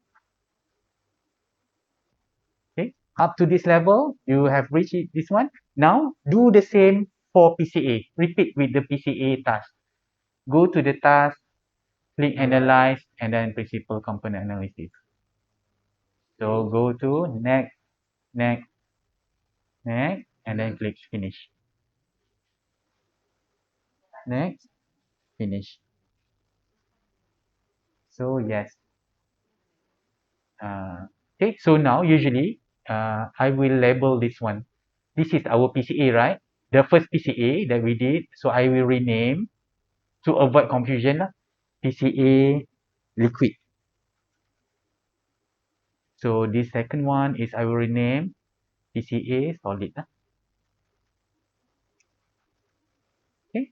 Okay, up to this level, you have reached this one. Now, do the same for PCA. Repeat with the PCA task. Go to the task, click Analyze, and then Principal Component Analysis. So, go to Next, Next, Next, and then click Finish. Next, Finish. So, yes. Okay, so now, usually, I will label this one. This is our PCA, right? The first PCA that we did. So, I will rename to avoid confusion. PCA liquid. So this second one is I will rename PCA solid. Okay.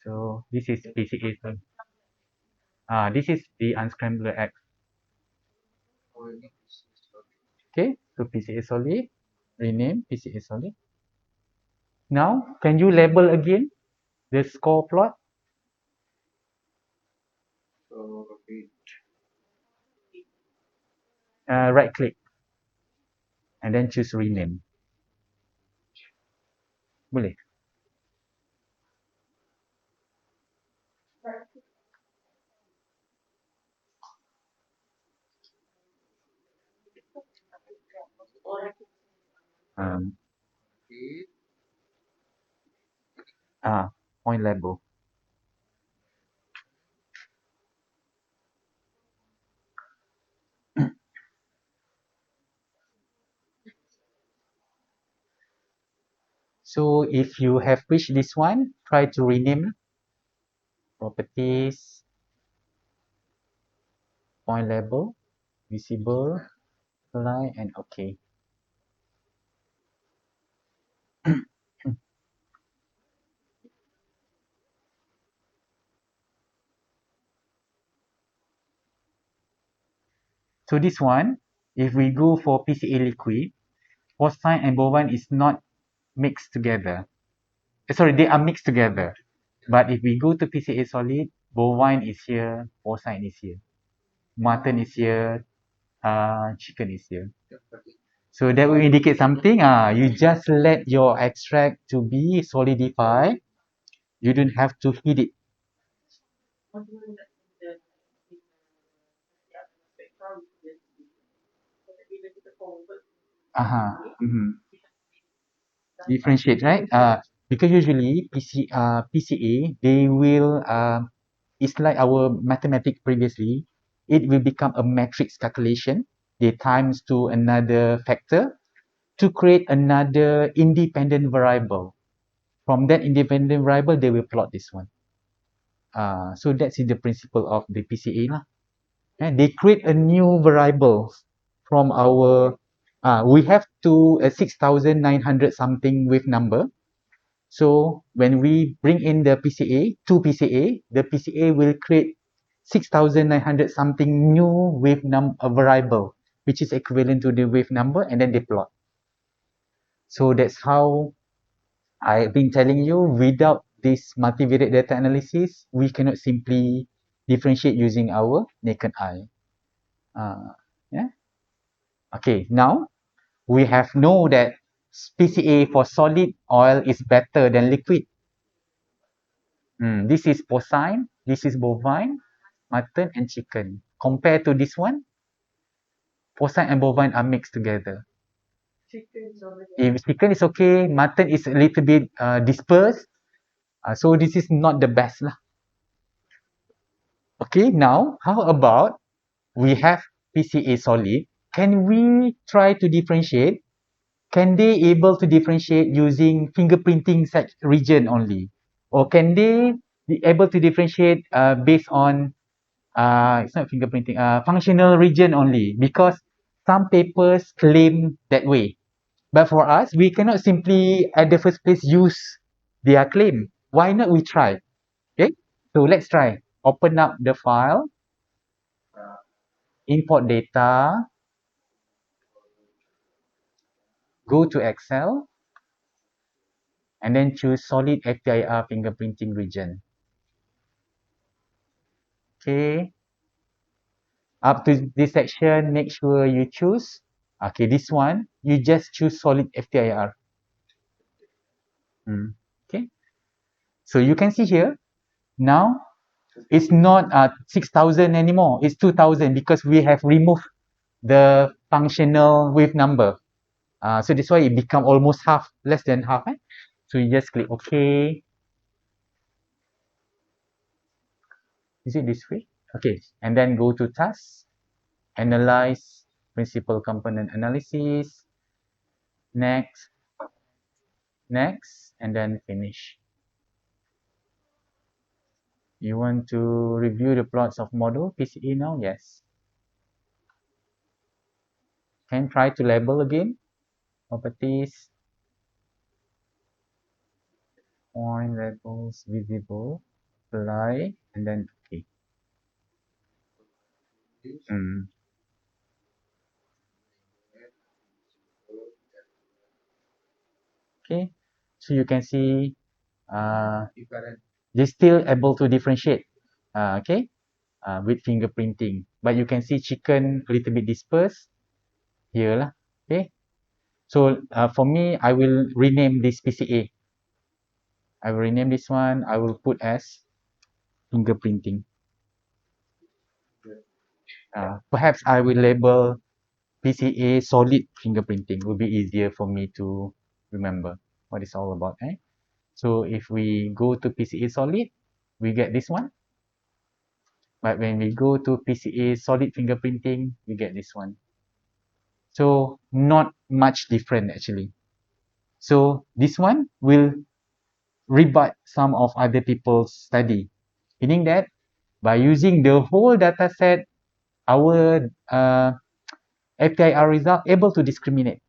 So this is PCA solid. This is the unscrambled egg. Okay. So PCA solid. Rename PCA solid. Now can you label again the score plot? So it Right click and then choose rename. Boleh. Um, it Point label. So if you have reached this one, try to rename properties, point label, visible, apply, and OK. So this one, if we go for PCA liquid, porcine and bovine is not mixed together. Sorry, they are mixed together. But if we go to PCA solid, bovine is here, porcine is here, mutton is here, chicken is here. So that will indicate something. You just let your extract to be solidified. You don't have to heat it. Mhm. Differentiate, right? Because usually PCA, they will, it's like our mathematics previously, it will become a matrix calculation. They times to another factor. to create another independent variable. From that independent variable, they will plot this one. So that's the principle of the PCA lah. And they create a new variable from our, we have to 6,900 something with number. So when we bring in the PCA, to PCA, the PCA will create 6,900 something new wave a variable, which is equivalent to the wave number, and then they plot. So that's how I've been telling you, without this multivariate data analysis, we cannot simply differentiate using our naked eye. Yeah. Okay, now we have know that PCA for solid oil is better than liquid. This is porcine, this is bovine, mutton and chicken. Compared to this one, porcine and bovine are mixed together. Chicken is already. If chicken is okay, mutton is a little bit dispersed. So this is not the best lah. Okay, now how about we have PCA solid? Can we try to differentiate? Can they able to differentiate using fingerprinting such region only? Or can they be able to differentiate based on it's not fingerprinting, functional region only? Because some papers claim that way. But for us, we cannot simply at the first place use their claim. Why not we try? Okay, so let's try. Open up the file, import data, go to Excel, and then choose solid FTIR fingerprinting region. Okay, up to this section, make sure you choose. Okay, this one, you just choose solid FTIR. Okay, so you can see here, now it's not 6,000 anymore, it's 2,000 because we have removed the functional wave number. So that's why it become almost half, less than half. So you just click OK. Is it this way? Okay, and then go to Task, Analyze, Principal Component Analysis, Next, Next, and then Finish. You want to review the plots of model PCA now? Yes. Can try to label again. Properties, point labels visible, apply, and then OK. Okay, so you can see they're still able to differentiate, okay, with fingerprinting. But you can see chicken a little bit dispersed here lah. Okay, so for me, I will rename this PCA. I will rename this one. I will put as fingerprinting. Perhaps I will label PCA solid fingerprinting. Will be easier for me to remember what it's all about. So if we go to PCA solid, we get this one. But when we go to PCA solid fingerprinting, we get this one. So not much different actually. So this one will rebut some of other people's study, meaning that by using the whole data set, our FTIR result able to discriminate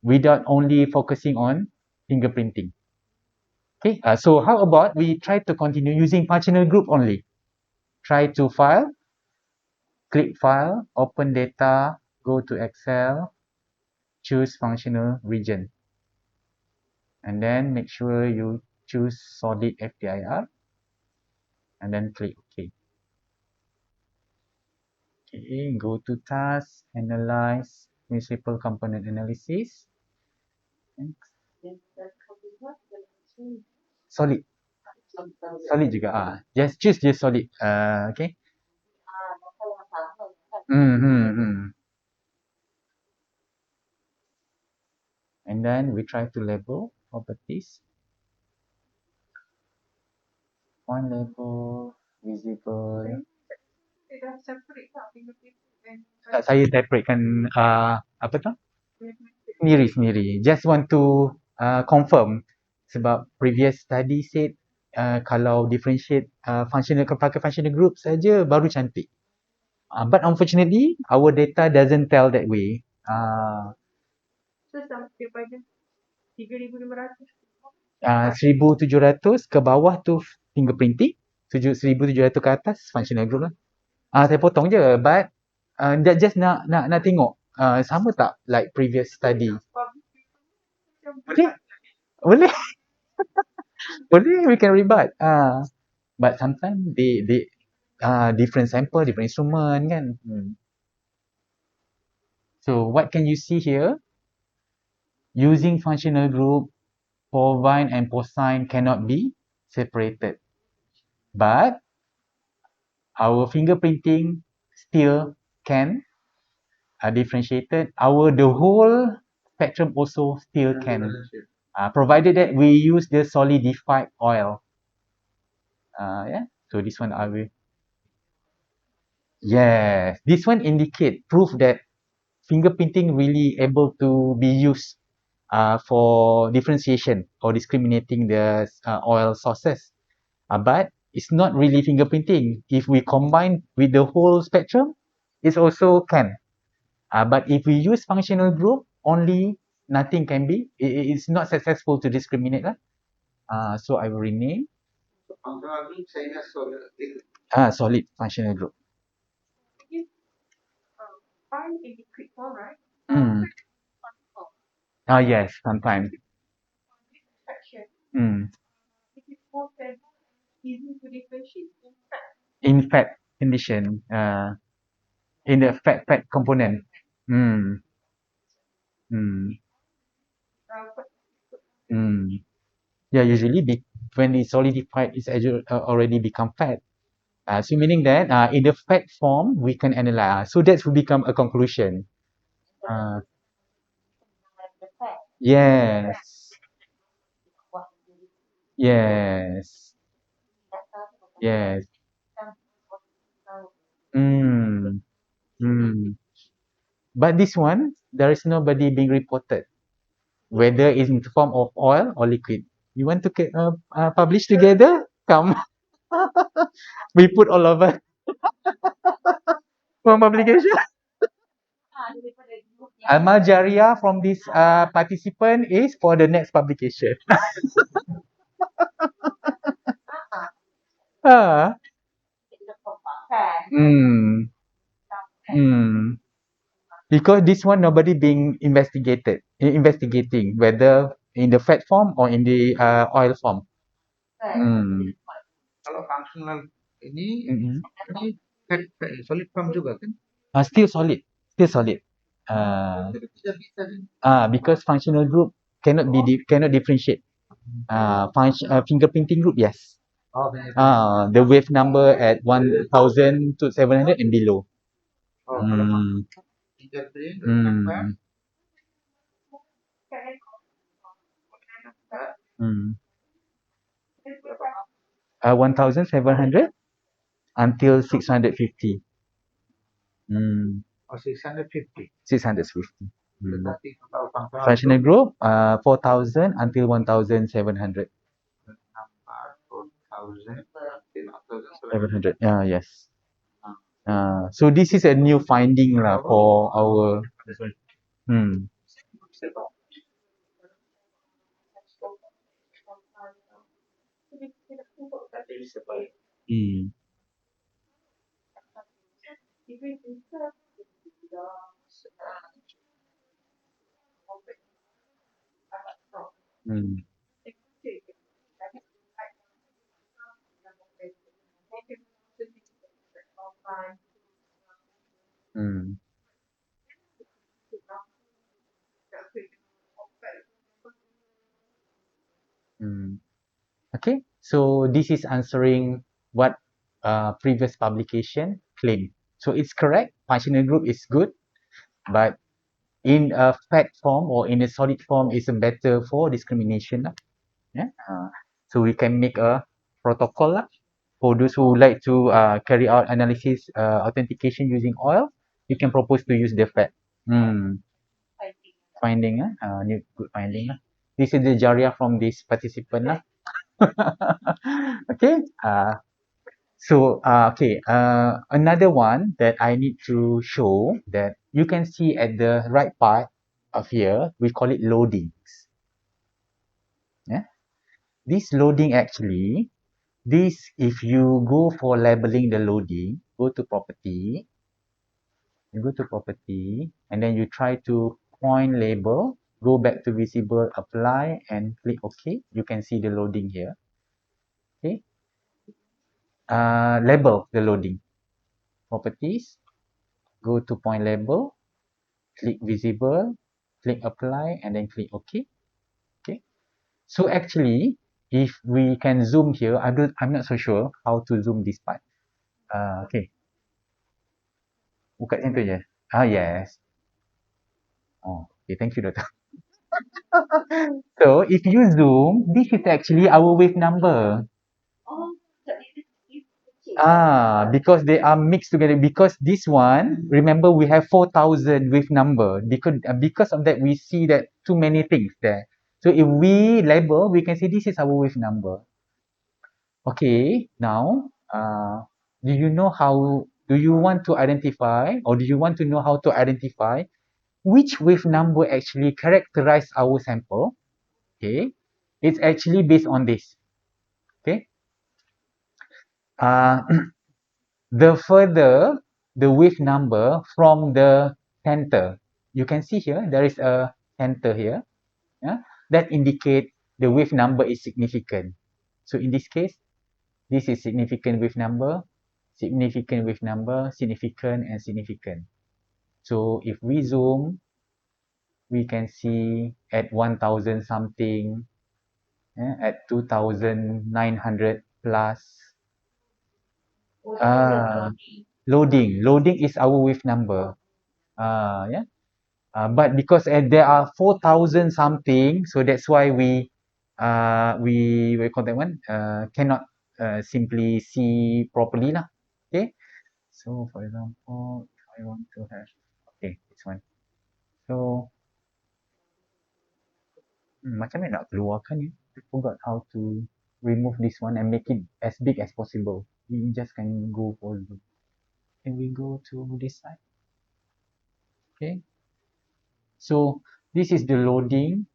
without only focusing on fingerprinting. Okay, so how about we try to continue using functional group only? Try to file, click file, open data, go to Excel, choose functional region, and then make sure you choose solid FTIR, and then click OK. Okay, go to Task, Analyze, Principal Component Analysis. Thanks. Solid. Solid juga. Just choose just solid. Okay. And then we try to label properties. Point label, visible. Saya separatekan apa tu? Sendiri-sendiri. Just want to confirm sebab previous study said kalau differentiate functional pakai functional group saja baru cantik. But unfortunately our data doesn't tell that way. So daripada 3,500 1700 ke bawah tu fingerprinting, 1700 ke atas functional group lah. Saya potong je, but just nak tengok sama tak like previous study. Boleh? Boleh? Boleh, we can rebut. But sometimes they different sample, different instrument kan. So what can you see here? Using functional group, bovine and porcine cannot be separated. But our fingerprinting still can differentiated. The whole spectrum also still can, provided that we use the solidified oil. Yeah. So this one I will. Yes, this one indicate proof that fingerprinting really able to be used for differentiation or discriminating the oil sources. But it's not really fingerprinting. If we combine with the whole spectrum, it also can. But if we use functional group, only nothing can be. It's not successful to discriminate lah. So I will rename. Functional group saya solid. Solid functional group. find in liquid form, right? Mm. Yes, sometimes. Fraction. Liquid form can easy to differentiate in fact. In fat condition, in the fat component. Mm. Mm. But Yeah, usually when it's solidified, it's already become fat. So meaning that in the fat form, we can analyze. So that will become a conclusion. Yes. Yes. Yes. Mm. Mm. But this one, there is nobody being reported, whether it's in the form of oil or liquid. You want to publish together? Come. We put all of us for publication. Amal Jariah from this participant is for the next publication. Ah. Mm. Mm. Because this one nobody being investigating whether in the fat form or in the oil form. Kalau functional ini Mm-mm. ini solid form juga kan? Still solid, still solid. Tidak bisa kan? Because functional group cannot differentiate. Fingerprinting group, yes. Oh, benar. The wave number at 1,000 to 700 and below. Oh, kalau Mm. fingerprint, Mm. Mm. 1,700 until 650. oh 650. 650. Tetapi kalau functional Functional group, 4,000 until 1,700. number 4,000 till 700. Yes. So this is a new finding lah for our. Hmm. Hmm. Hmm. Hmm. Hmm. Okay, so this is answering what previous publication claimed. So it's correct. Functional group is good, but in a fat form or in a solid form is better for discrimination lah. Yeah. So we can make a protocol lah for those who like to carry out analysis authentication using oil. You can propose to use the fat. Hmm. finding, new good finding lah. This is the Jaria from this participant lah. Okay. Another one that I need to show that you can see at the right part of here, we call it loadings. Yeah. This loading actually, if you go for labeling the loading, go to property, and then you try to point label, go back to visible, apply, and click OK. You can see the loading here. Okay. Label the loading. Properties, go to point label, click visible, click apply, and then click OK. Okay. So actually, if we can zoom here, I'm not so sure how to zoom this part. Okay. Buka macam tu je. Yes. Oh, okay. Thank you, Doctor. So, if you zoom, this is actually our wave number. Because they are mixed together. Because this one, remember we have 4,000 wave number. Because of that, we see that too many things there. So, if we label, we can say this is our wave number. Okay, now, do you want to identify, or do you want to know how to identify which wave number actually characterize our sample? Okay, it's actually based on this. Okay, the further the wave number from the center, you can see here there is a center here. Yeah, that indicate the wave number is significant. So in this case, this is significant wave number, significant wave number, significant, and significant. So if we zoom, we can see at 1,000 something, at 2,900 plus. Loading is our wave number. Yeah. But because there are 4,000 something, so that's why we call that one, cannot simply see properly lah. Okay. So for example, if I want to have, okay, this one. So macam mana nak keluarkan ni? I forgot how to remove this one and make it as big as possible. We just can go for zoom. Can we go to this side? Okay. So this is the loading.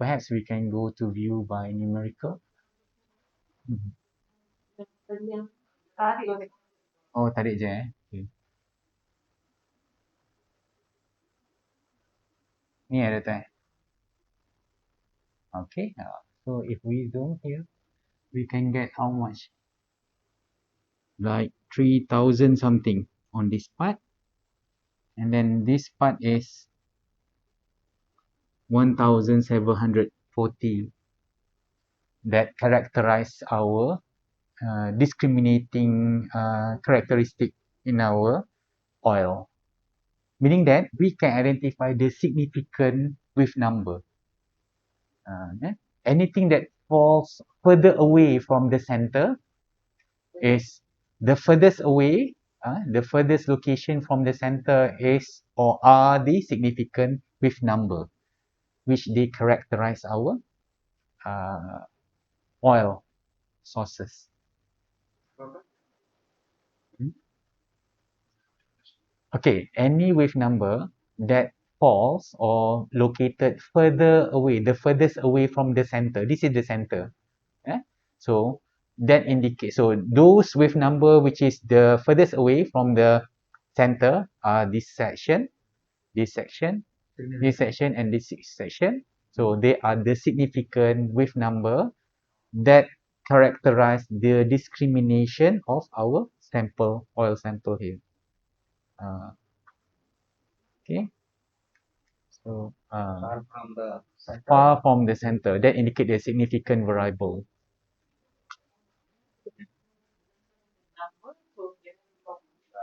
Perhaps we can go to view by numerical. Oh, tarik je Okay. Ni ada tak? Okay. So if we zoom here, we can get how much? Like 3,000 something on this part. And then this part is 1,740 that characterize our discriminating characteristic in our oil. Meaning that we can identify the significant wave number. Anything that falls further away from the center is the furthest away, the furthest location from the center is or are the significant wave number, which they characterize our oil sources. Okay, any wave number that falls or located further away, the furthest away from the center. This is the center. So that indicates, so those wave number which is the furthest away from the center are this section, this section, this section, and this section. So they are the significant wave number that characterize the discrimination of our sample, oil sample here. Okay. So far from the center, that indicate the significant variable.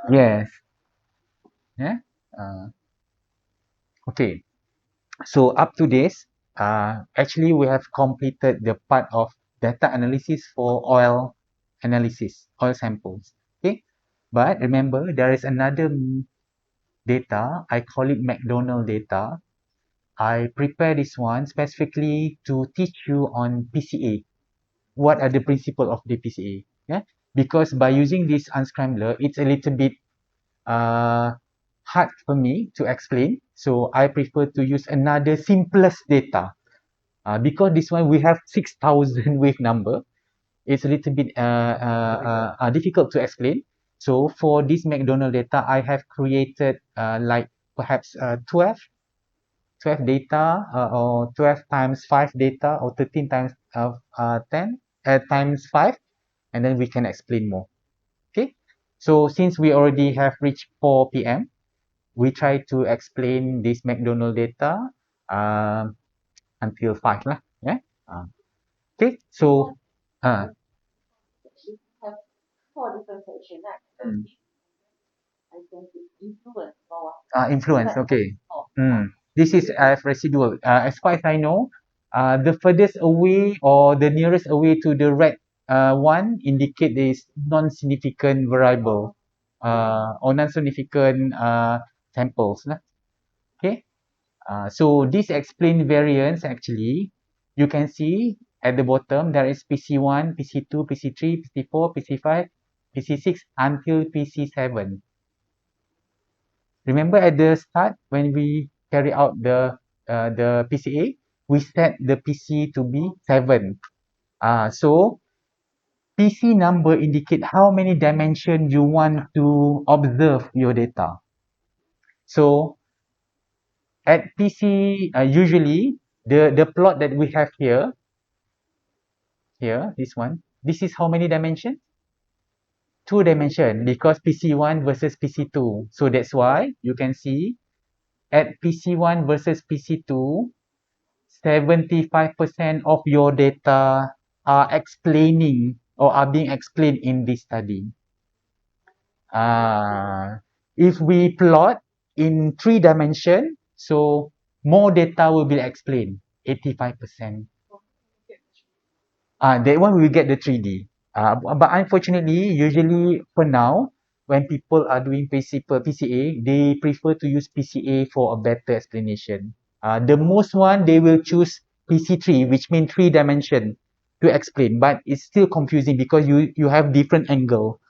Yes. Yeah. Okay. So up to this, actually we have completed the part of data analysis for oil analysis, oil samples. Okay. But remember, there is another data, I call it McDonald data. I prepare this one specifically to teach you on PCA. What are the principle of the PCA? Yeah, because by using this unscrambler, it's a little bit uh, hard for me to explain. So I prefer to use another simplest data. Because this one we have 6,000 wave number. It's a little bit difficult to explain. So for this McDonald data, I have created like perhaps 12 data or 12 times 5 data or 13 times 10 times 5, and then we can explain more. Okay, so since we already have reached 4 p.m., we try to explain this McDonald data until 5 lah. Yeah. Okay, so uh, have four different sections, right? mm. I can influence bawah. Influence. But Okay. oh, This is as residual. As far as I know, the furthest away or the nearest away to the red one indicate is non-significant variable or non-significant samples lah. Okay. So this explain variance actually. You can see at the bottom there is PC1, PC2, PC3, PC4, PC5, PC6 until PC7. Remember at the start when we carry out the PCA, we set the PC to be 7. So PC number indicate how many dimension you want to observe your data. So at PC, usually the plot that we have here, this is how many dimension? 2 dimension because PC1 versus PC2. So that's why you can see at PC1 versus PC2, 75% of your data are explaining or are being explained in this study. If we plot in 3 dimension, so more data will be explained, 85%. That one we get the 3D. But unfortunately, usually for now, when people are doing PCA, they prefer to use PCA for a better explanation. The most one, they will choose PC3, which means 3 dimension to explain, but it's still confusing because you have different angle.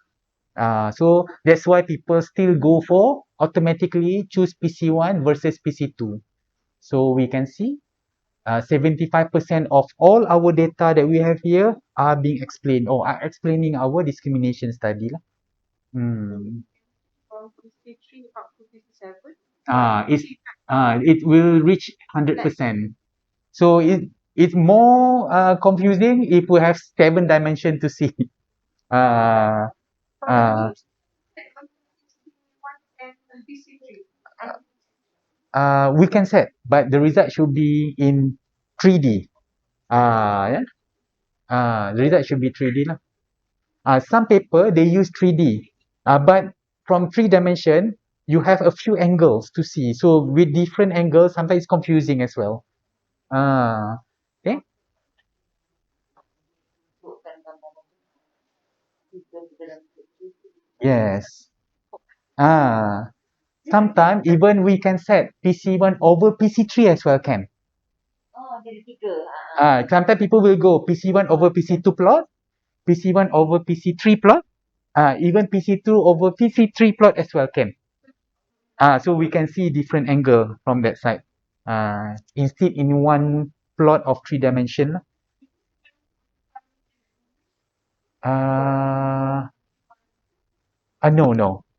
So that's why people still go for automatically choose PC1 versus PC2. So we can see 75% of all our data that we have here are being explained or are explaining our discrimination study lah. from PC3 up to PC7. It's it will reach 100%. So it's more confusing if we have 7 dimension to see. Uh, uh, PC1 and PC3. we can set, but the result should be in 3D. Yeah. The result should be 3D lah. Some paper they use 3D, but from 3 dimension you have a few angles to see. So with different angles, sometimes it's confusing as well. Okay. Yes. Sometimes even we can set PC1 over PC3 as well can. Oh, jadi 3. Sometimes people will go PC1 over PC2 plot, PC1 over PC3 plot, even PC2 over PC3 plot as well can. So we can see different angle from that side. Instead in one plot of 3 dimension.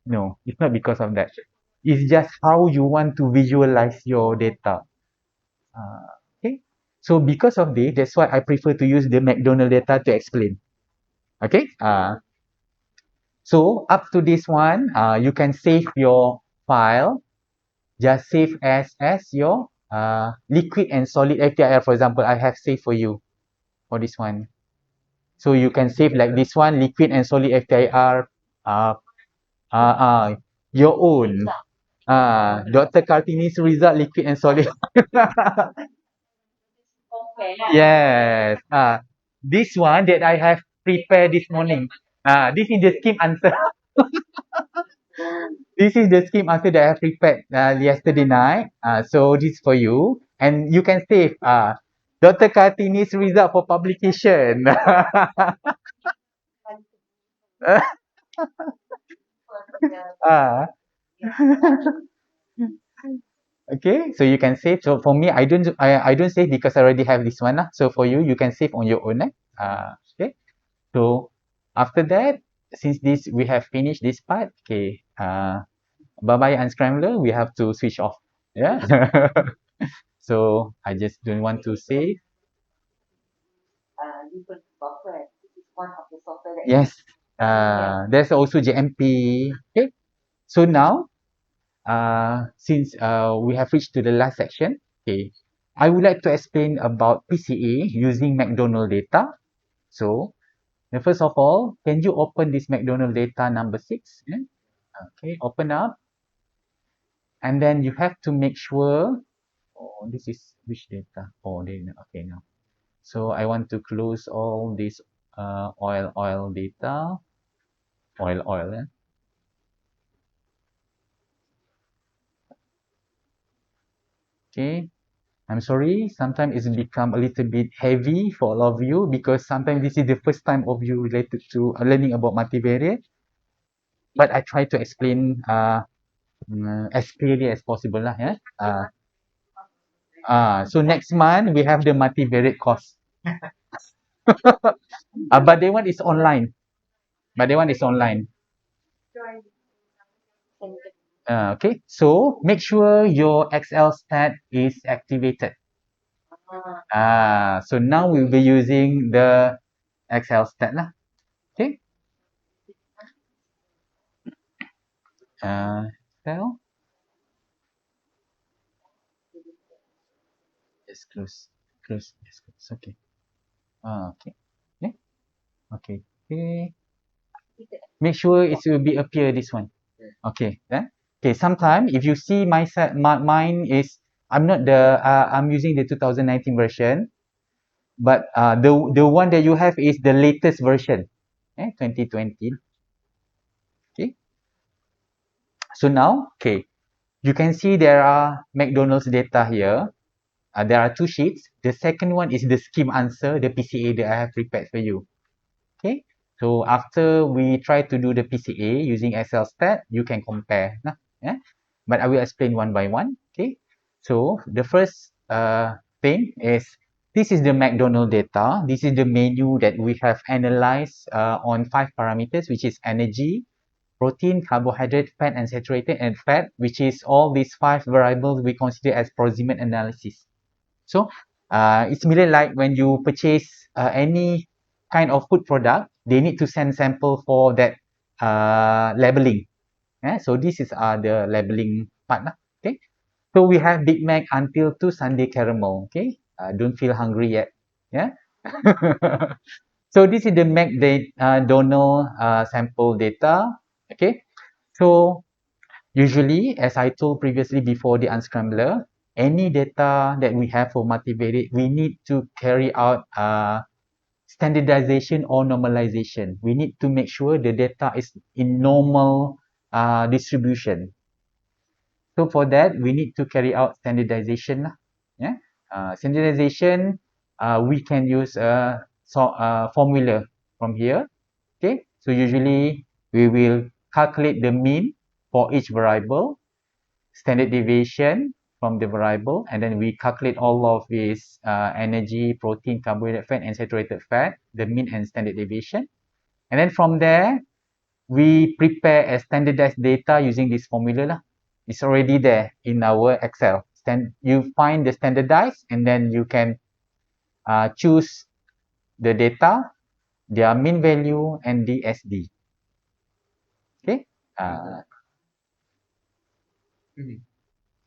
No. It's not because of that. It's just how you want to visualize your data. Okay. So because of this, that's why I prefer to use the McDonald data to explain. Okay. So up to this one, you can save your file. Just save as your liquid and solid FTIR. For example, I have saved for you for this one. So you can save like this one, liquid and solid FTIR, your own. Dr. Kartini's result, liquid and solid. Yes. This one that I have prepared this morning. This is the scheme answer. This is the scheme answer that I have prepared yesterday night. So this is for you. And you can save Dr. Kartini's result for publication. Ah, okay, so you can save. So for me, I don't save because I already have this one lah. So for you, you can save on your own. Okay. So after that, since this we have finished this part, okay. Bye bye unscrambler. We have to switch off. Yeah. So I just don't want to save. Different software. This is one of the software that Yes. yeah. There's also JMP. Okay. So now, since we have reached to the last section, okay, I would like to explain about PCA using McDonald data. So, first of all, can you open this McDonald data number 6? Yeah? Okay, open up, and then you have to make sure. Oh, this is which data? Oh, then okay now. So I want to close all this oil data, oil. Okay, I'm sorry, sometimes it's become a little bit heavy for all of you because sometimes this is the first time of you related to learning about multivariate. But I try to explain as clearly as possible lah, yeah. So next month we have the multivariate course. But that one is online. But that one is online. Okay, so make sure your Excel stat is activated. So now we'll be using the Excel stat lah. Okay. Excel. Just just close. Okay. Okay. Yeah. Okay. Okay. Make sure it will be appear this one. Okay. Then. Okay. Sometime if you see my set, mine is I'm not the I'm using the 2019 version, but the one that you have is the latest version. 2020. Okay. So now, okay, you can see there are McDonald's data here. There are two sheets. The second one is the scheme answer, the PCA that I have prepared for you. Okay. So after we try to do the PCA using Excel stat, you can compare. Nah, yeah. But I will explain one by one. Okay. So the first thing is this is the McDonald data. This is the menu that we have analyzed on 5 parameters, which is energy, protein, carbohydrate, fat, and saturated and fat, which is all these 5 variables we consider as proximate analysis. So it's similar like when you purchase any kind of food product, they need to send sample for that labeling. Yeah? So this is the labeling part. Okay. So we have Big Mac until to Sunday caramel. Okay. Don't feel hungry yet. Yeah. So this is the McDonald sample data. Okay. So usually, as I told previously before the unscrambler, any data that we have for multivariate, we need to carry out standardization or normalization. We need to make sure the data is in normal distribution. So for that, we need to carry out standardization lah. Yeah. Standardization, we can use a formula from here. Okay. So usually we will calculate the mean for each variable, standard deviation from the variable, and then we calculate all of this energy, protein, carbohydrate, fat, and saturated fat, the mean and standard deviation. And then from there, we prepare a standardized data using this formula lah. It's already there in our Excel. You find the standardized, and then you can choose the data, their mean value, and the SD. Okay.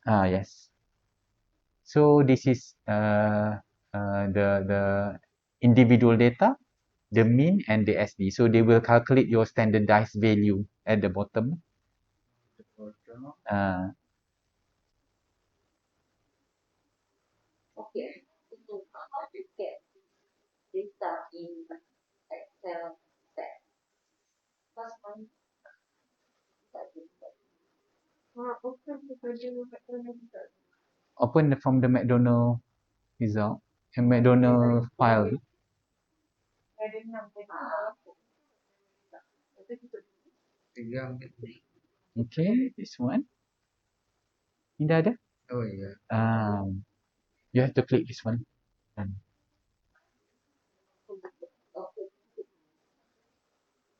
Yes. So this is the individual data, the mean, and the SD. So they will calculate your standardized value at the bottom. Uh, Okay. So how to get data in Excel set? First one, that is that. Okay. Open from the McDonald result and McDonald file. Okay, this one. Ini dah ada? Oh iya. You have to click this one.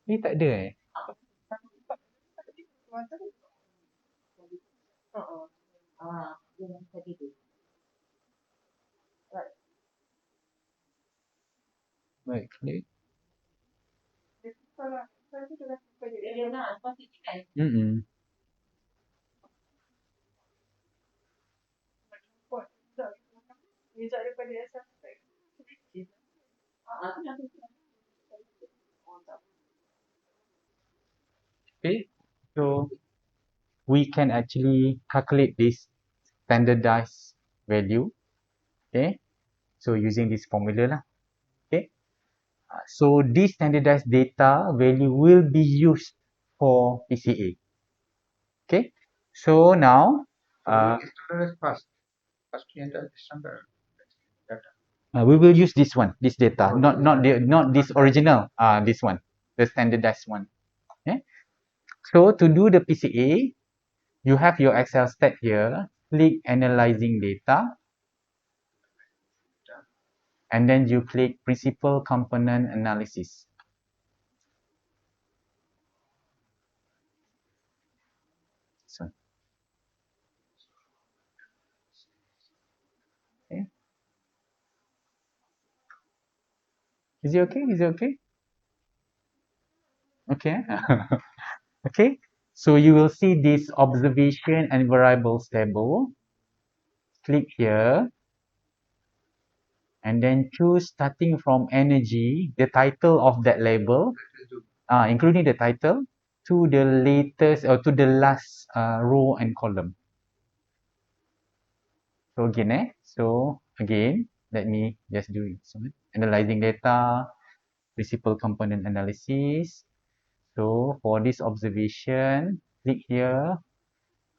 Ni tak ada eh? Yang tadi tu. Right click. Dia nak pasti kan. Okay, so we can actually calculate this standardized value. Okay, so using this formula lah. Okay, so this standardized data value will be used for PCA. Okay, so now we will use this one, this data, not this original, this one, the standardized one. Okay, so to do the PCA, you have your Excel stat here. Click analyzing data, and then you click principal component analysis. So, okay. Is it okay? Is it okay? Okay. Okay. So you will see this observation and variables table. Click here. And then choose starting from energy, the title of that label, including the title, to the latest or to the last row and column. So again, let me just do it. So, analyzing data, principal component analysis. So for this observation, click here,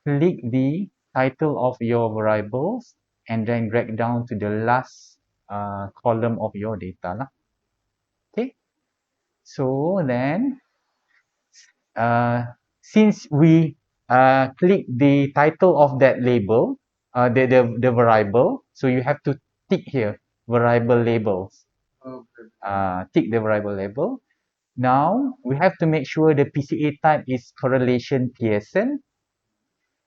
click the title of your variables, and then drag down to the last column of your data lah. Okay. So then, since we click the title of that label, the variable, so you have to tick here variable labels. Tick the variable label. Now we have to make sure the PCA type is correlation Pearson.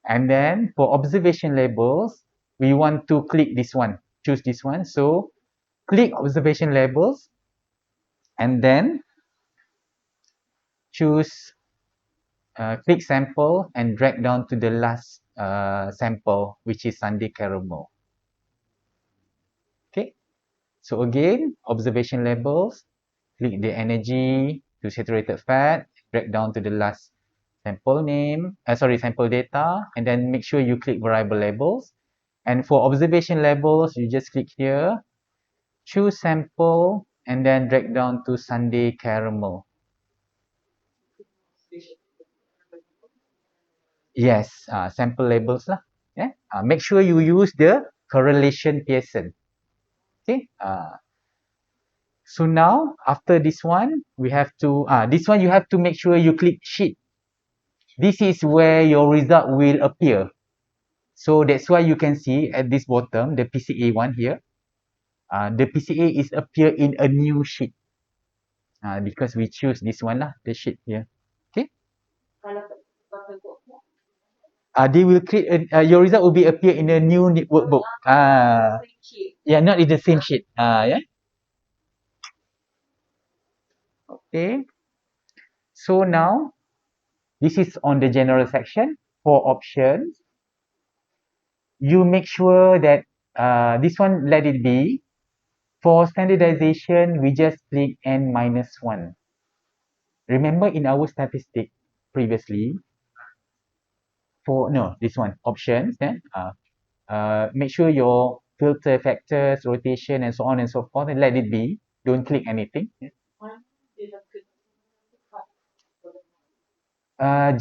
And then for observation labels, we want to click this one, choose this one. So click observation labels, and then choose click sample and drag down to the last sample, which is Sunday caramel. Okay, so again, observation labels, click the energy to saturated fat, drag down to the last sample name, sample data, and then make sure you click variable labels. And for observation labels, you just click here, choose sample, and then drag down to Sunday caramel. Yes, sample labels lah. Yeah. Make sure you use the correlation Pearson. Okay. So now after this one, we have to this one you have to make sure you click sheet. This is where your result will appear. So that's why you can see at this bottom the PCA one here. The PCA is appear in a new sheet. Because we choose this one lah, the sheet here. Okay. They will create your result will be appear in a new workbook. Yeah, not in the same sheet. Yeah. Okay. So now this is on the general section. For options, you make sure that this one let it be. For standardization, we just click n-1. Remember in our statistic previously, this one, options, make sure your filter factors, rotation, and so on and so forth, and let it be. Don't click anything.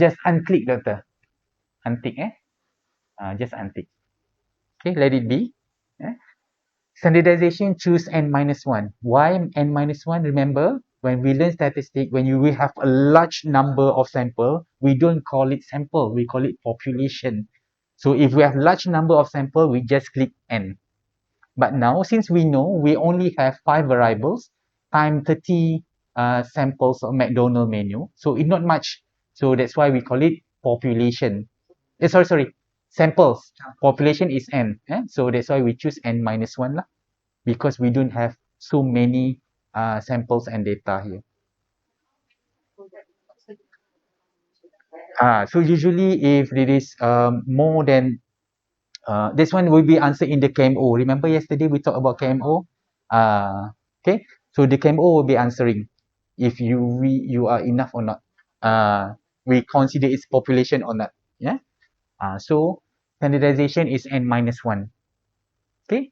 Just unclick, doctor. Untick, just untick. Okay, let it be. Yeah. Standardization, choose n minus 1. Why n minus 1? Remember, when we learn statistics, when you will have a large number of sample, we don't call it sample, we call it population. So if we have large number of sample, we just click n. But now, since we know we only have 5 variables times 30 samples of McDonald's menu, so it's not much. So that's why we call it population. Sorry, samples. Population is n. So that's why we choose n minus 1 lah, because we don't have so many samples and data here. So usually if it is more than this one will be answered in the KMO. Remember yesterday we talked about KMO? Okay, so the KMO will be answering if you are enough or not. We consider its population or not. Yeah. So standardization is n minus 1. Okay,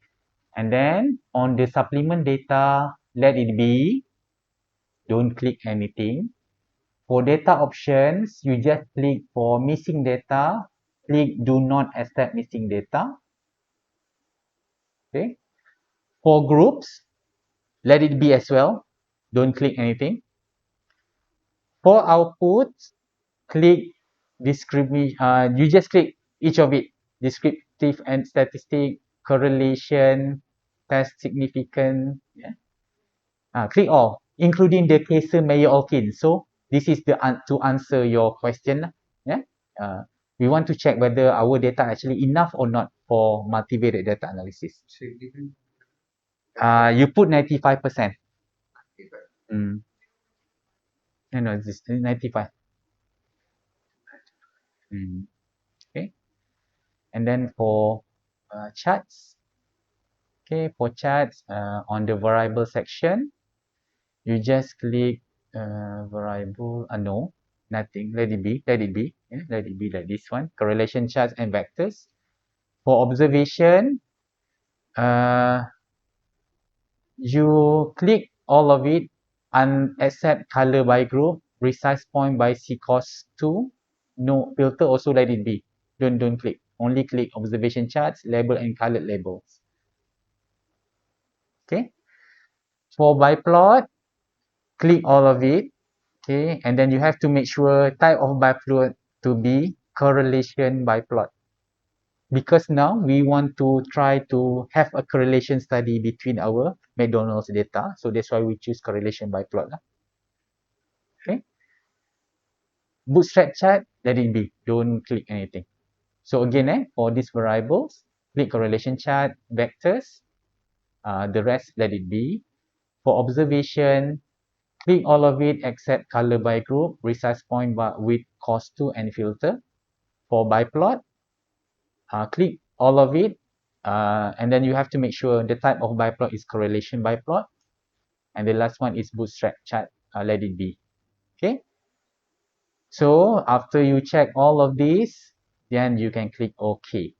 and then on the supplement data, let it be. Don't click anything. For data options, you just click for missing data. Click do not accept missing data. Okay. For groups, let it be as well. Don't click anything. For outputs, click discrimination. You just click each of it. Descriptive and statistic, correlation, test significant. Yeah. Click all, including the Kaiser Meyer Alkin. So this is the to answer your question. Yeah. We want to check whether our data actually enough or not for multivariate data analysis. You put 95%. No, this 95. Okay. And then for charts, okay, for charts on the variable section, you just click variable. No, nothing. Let it be. Let it be. Yeah, let it be like this one. Correlation charts and vectors. For observation, you click all of it and accept color by group, precise point by C cos 2. No filter, also let it be. Don't click. Only click observation charts, label and colored labels. Okay. For biplot, click all of it. Okay. And then you have to make sure type of biplot to be correlation biplot. Because now we want to try to have a correlation study between our McDonald's data. So that's why we choose correlation biplot. Okay. Bootstrap chart, let it be. Don't click anything. So again, for these variables, click correlation chart, vectors. The rest, let it be. For observation, click all of it except color by group, precise point by with cos 2 and filter. For biplot, click all of it. And then you have to make sure the type of biplot is correlation biplot. And the last one is bootstrap chart. Let it be. Okay. So after you check all of these, then you can click OK.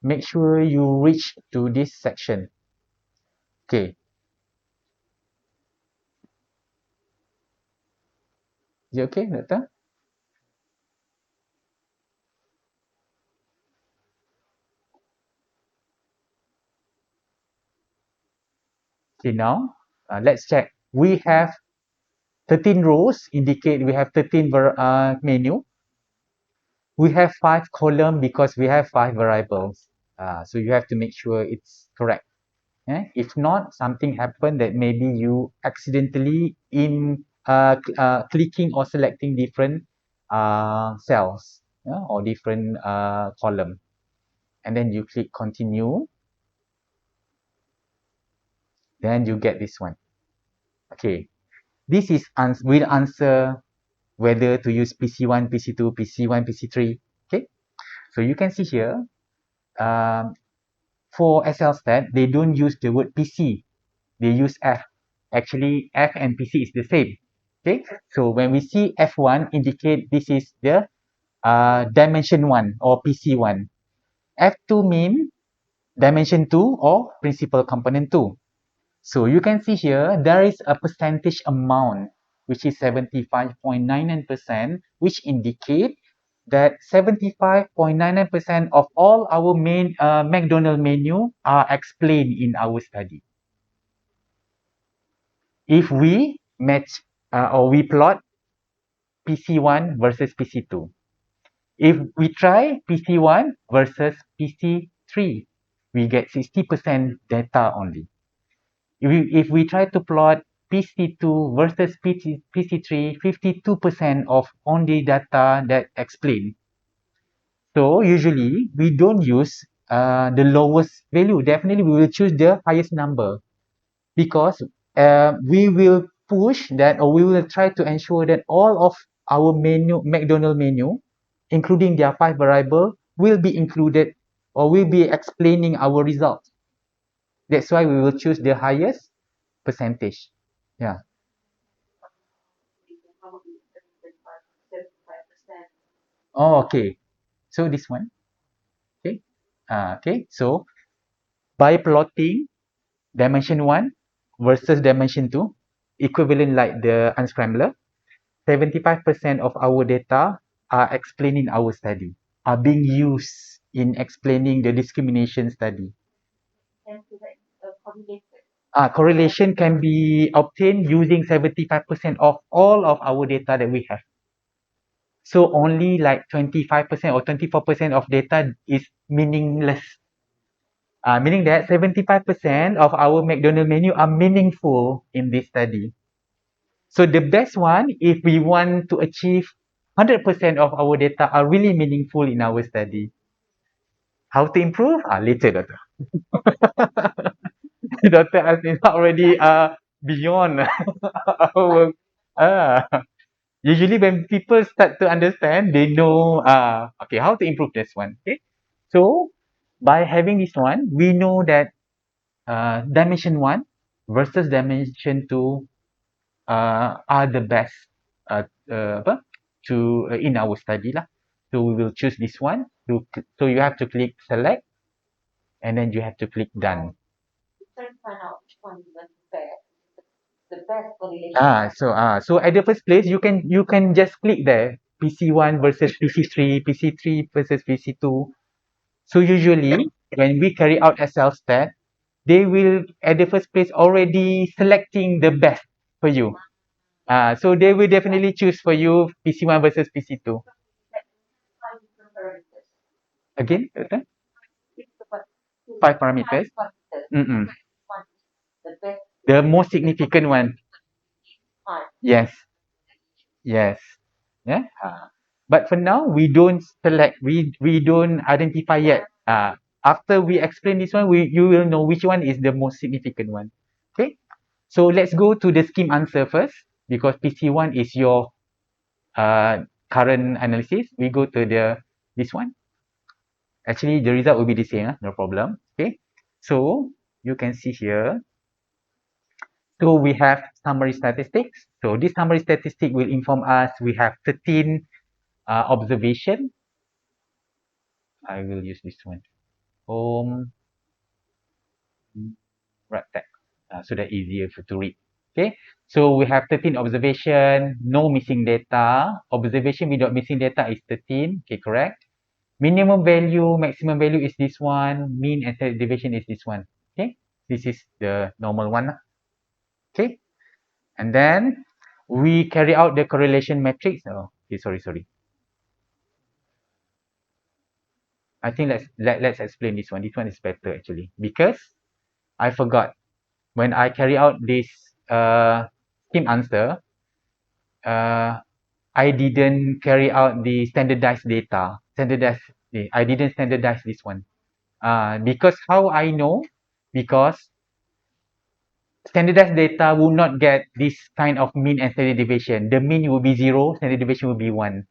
Make sure you reach to this section. Okay. Is it okay, Doctor? Okay, now let's check. We have 13 rows, indicate we have 13 menu. We have 5 columns because we have 5 variables. So you have to make sure it's correct. If not, something happened that maybe you accidentally in clicking or selecting different cells, or different column. And then you click continue. Then you get this one. Okay. This is will answer whether to use PC1, PC2, PC1, PC3. Okay. So you can see here, for SLStat, they don't use the word PC. They use F. Actually, F and PC is the same. Okay. So when we see F1, indicate this is the dimension 1 or PC1. F2 mean dimension 2 or principal component 2. So you can see here, there is a percentage amount, which is 75.99%, which indicate that 75.99% of all our main McDonald menu are explained in our study. If we match or we plot PC1 versus PC2. If we try PC1 versus PC3, we get 60% data only. If we try to plot PC2 versus PC3, 52% of only data that explain. So usually we don't use the lowest value. Definitely we will choose the highest number because we will push that, or we will try to ensure that all of our menu, McDonald menu, including their 5 variable, will be included or will be explaining our results. That's why we will choose the highest percentage. Yeah. Oh, okay. So this one. Okay. Okay. So by plotting dimension 1 versus dimension 2, equivalent like the unscrambler, 75% of our data are explaining our study, are being used in explaining the discrimination study. Correlation can be obtained using 75% of all of our data that we have. So only like 25% or 24% of data is meaningless. Meaning that 75% of our McDonald menu are meaningful in this study. So the best one, if we want to achieve 100% of our data are really meaningful in our study. How to improve? Later, doctor. Doctor is already beyond our usually when people start to understand, they know okay, how to improve this one. Okay. So by having this one, we know that dimension 1 versus dimension 2 are the best apa to in our study lah. So we will choose this one. So you have to click select and then you have to click done. So at the first place you can just click there PC1 versus PC3, PC3 versus PC2. So usually when we carry out a self stat, they will at the first place already selecting the best for you. So they will definitely choose for you PC1 versus PC2. Again, 5 parameters. Mm-mm. The most significant one. Yes. Yes. Yeah. But for now, we don't select. We don't identify yet. After we explain this one, you will know which one is the most significant one. Okay. So let's go to the scheme answer first because PC1 is your current analysis. We go to this one. Actually, the result will be the same. No problem. Okay. So you can see here. So we have summary statistics. So this summary statistic will inform us we have 13 observation. I will use this one. Home right text. So that easier to read. Okay. So we have 13 observation, no missing data. Observation without missing data is 13. Okay, correct. Minimum value, maximum value is this one. Mean and standard deviation is this one. Okay. This is the normal one. Okay. And then we carry out the correlation matrix. Oh, okay, sorry. I think let's explain this one. This one is better actually because I forgot when I carry out this scheme answer. I didn't carry out the standardized data. I didn't standardize this one. Because how I know? Because standardized data will not get this kind of mean and standard deviation. The mean will be 0, standard deviation will be 1.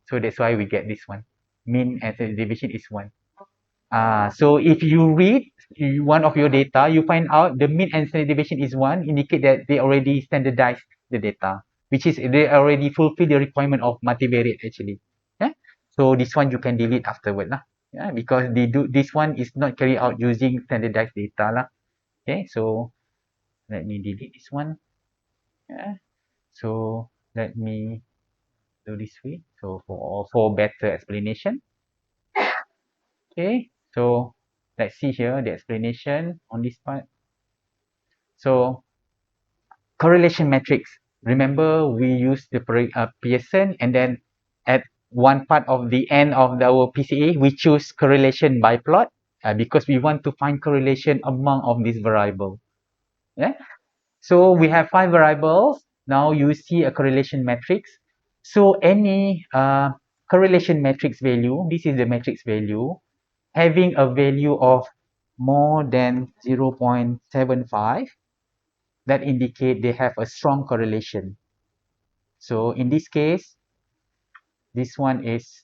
So that's why we get this one. Mean and standard deviation is 1. So if you read one of your data, you find out the mean and standard deviation is 1, indicate that they already standardized the data, which is they already fulfill the requirement of multivariate actually. Yeah. So this one you can delete afterward lah. Yeah, because this one is not carried out using standardized data lah. Okay, so let me delete this one. Yeah. So let me do this way. So for better explanation. Okay, so let's see here the explanation on this part. So correlation matrix. Remember we use the Pearson, and then at one part of the end of our PCA we choose correlation by plot because we want to find correlation among of these variable. Yeah. So we have 5 variables. Now you see a correlation matrix. So any correlation matrix value, this is the matrix value, having a value of more than 0.75, that indicate they have a strong correlation. So in this case, this one is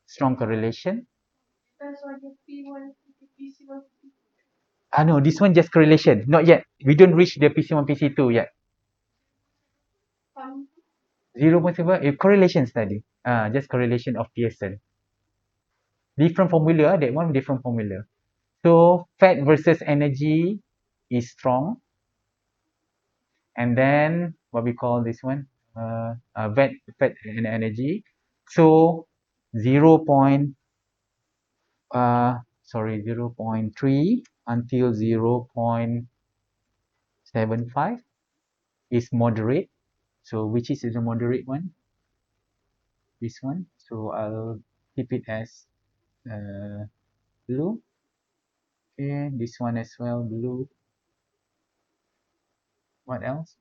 strong correlation. No, this one just correlation, not yet. We don't reach the PC1, PC2 yet. 0.7 correlation study. Just correlation of Pearson. Different formula, that one different formula. So fat versus energy is strong. And then what we call this one? Fat and energy. So 0. 0.3 until 0.75 is moderate. So which is the moderate one? This one. So I'll keep it as blue. Okay, this one as well, blue. What else?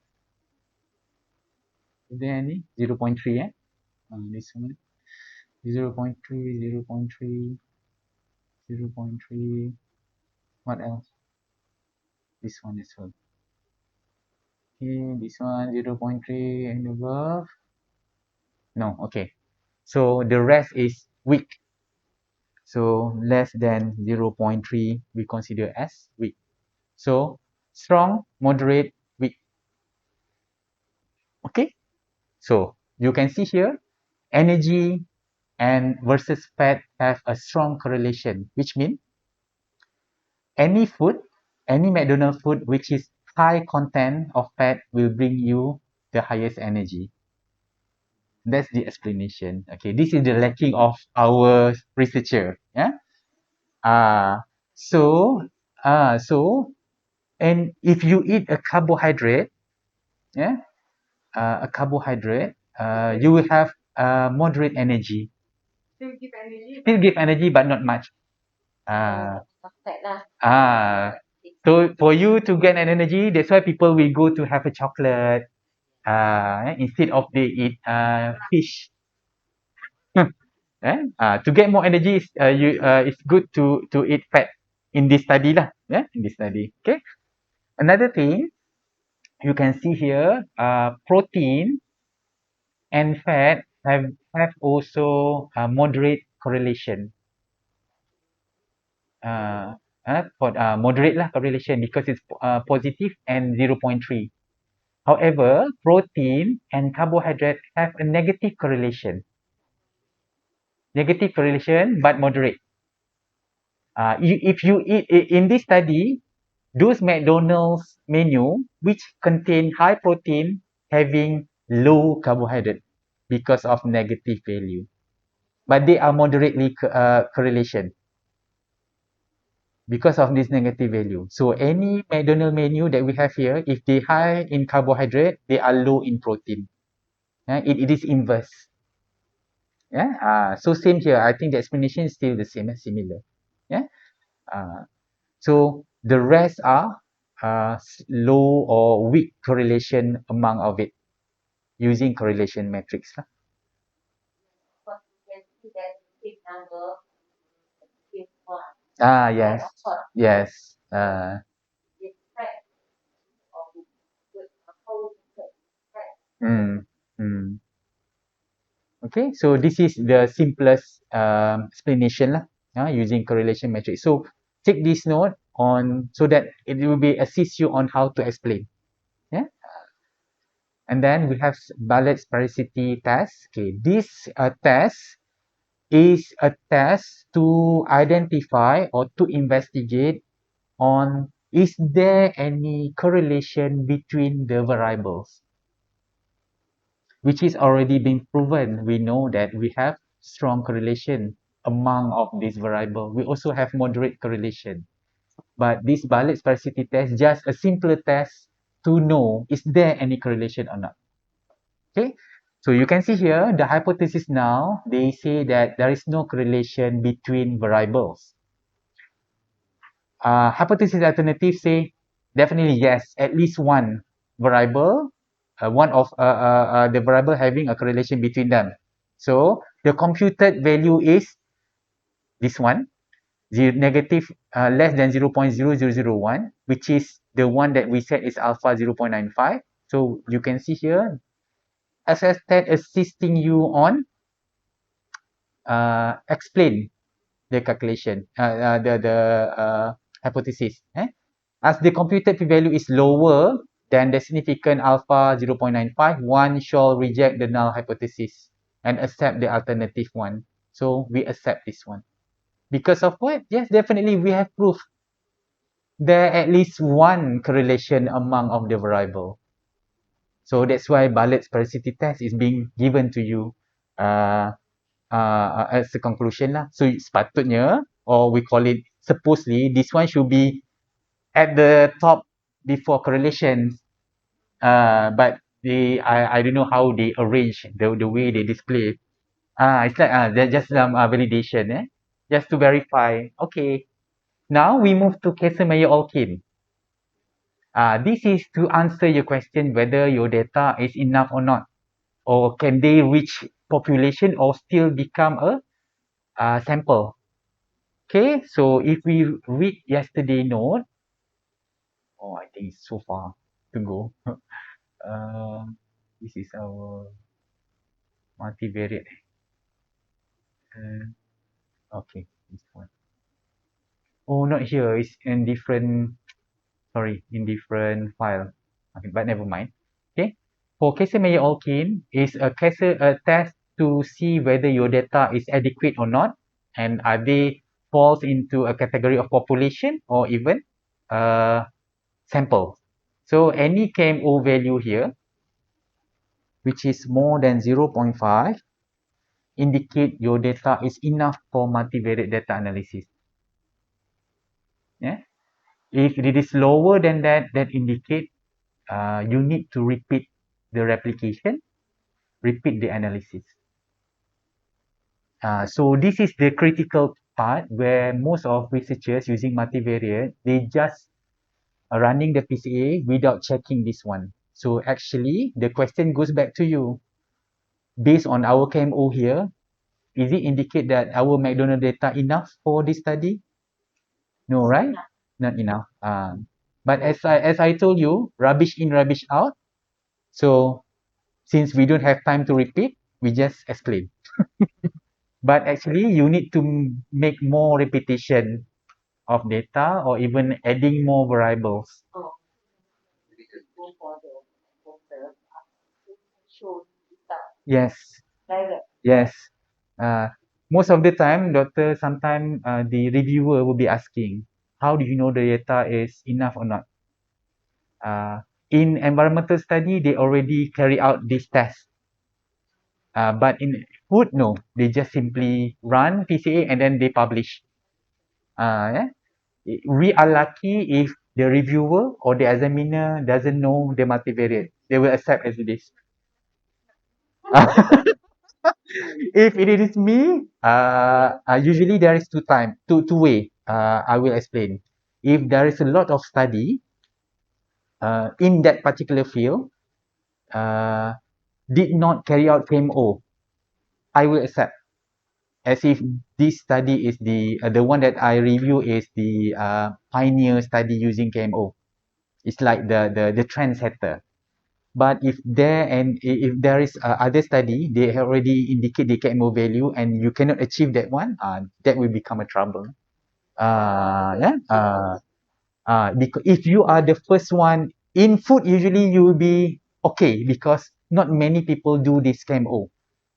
Is there any? 0.3, this one. 0.3, 0.3, 0.3. What else? This one as well. Okay, this one 0.3 and above. No, okay. So the rest is weak. So less than 0.3 we consider as weak. So strong, moderate, weak. Okay. So you can see here energy and versus fat have a strong correlation, which means any food, any McDonald's food which is high content of fat will bring you the highest energy. That's the explanation. Okay, this is the lacking of our researcher. Yeah. Uh, so, so, and if you eat a carbohydrate, yeah, a carbohydrate, you will have moderate energy. Still give energy, but not much. Ah, so for you to get an energy, that's why people will go to have a chocolate instead of they eat fish. To get more energy, it's good to eat fat in this study lah. Yeah, in this study. Okay. Another thing you can see here, protein and fat have also moderate correlation. For moderate lah correlation because it's positive and 0.3. However, protein and carbohydrate have a negative correlation. Negative correlation, but moderate. If you eat in this study, those McDonald's menu which contain high protein having low carbohydrate because of negative value, but they are moderately correlation because of this negative value. So any McDonald's menu that we have here, if they high in carbohydrate, they are low in protein. It is inverse. So same here. I think the explanation is still the same, similar. Yeah. So the rest are low or weak correlation among of it using correlation matrix lah. Yes, yes. Mm, mm. Okay, so this is the simplest explanation lah, using correlation matrix. So take this note on so that it will be assist you on how to explain. Yeah. And then we have ballot sphericity test. Okay, this test is a test to identify or to investigate on is there any correlation between the variables. which is already been proven. We know that we have strong correlation among of these variable. We also have moderate correlation. But this Bartlett sparsity test just a simpler test to know is there any correlation or not. Okay, so you can see here the hypothesis now, they say that there is no correlation between variables. Hypothesis alternative say definitely yes, at least one variable, one of the variable having a correlation between them. So the computed value is this one, negative less than 0.0001, which is the one that we said is alpha 0.95. So you can see here, SSTED assisting you on explain the calculation, hypothesis. As the computed p-value is lower than the significant alpha 0.95, one shall reject the null hypothesis and accept the alternative one. So we accept this one. Because of what? Yes, definitely we have proof there at least one correlation among of the variable. So that's why Bartlett's sparsity test is being given to you as a conclusion lah. So sepatutnya, or we call it supposedly, this one should be at the top before correlation. But I don't know how they arrange the way they display. It's like they're just validation, just to verify. Okay, now we move to Casimir-Olkin. This is to answer your question whether your data is enough or not, or can they reach population or still become a sample. Okay, so if we read yesterday note, I think it's so far to go. This is our multivariate. Okay, this one. Oh, not here. It's in different. Sorry, in different file. Okay, but never mind. Okay, for Casimir-Olkin is a test to see whether your data is adequate or not, and are they falls into a category of population or even sample. So any KMO value here, which is more than 0.5, indicate your data is enough for multivariate data analysis. Yeah. If it is lower than that, that indicate you need to repeat the replication, repeat the analysis. So this is the critical part where most of researchers using multivariate, they just running the PCA without checking this one. So actually, the question goes back to you. Based on our KMO here, is it indicate that our McDonald data enough for this study? No, right? Not enough. But as I told you, rubbish in, rubbish out. So since we don't have time to repeat, we just explain. But actually, you need to make more repetition of data or even adding more variables. Oh, we could go for the show stuff. Yes, Direct. yes. Most of the time, doctor, sometimes the reviewer will be asking, how do you know the data is enough or not? In environmental study, they already carry out this test. But in food, no. They just simply run PCA and then they publish. Yeah. We are lucky if the reviewer or the examiner doesn't know the multivariate. They will accept as it is. If it is me, usually there is two way. I will explain. If there is a lot of study in that particular field, uh, did not carry out KMO, I will accept as if this study is the one that I review is the pioneer study using KMO. It's like the trendsetter. But if there is other study, they already indicate the KMO value and you cannot achieve that one, that will become a trouble. Yeah. Because if you are the first one in food, usually you will be okay because not many people do this KMO.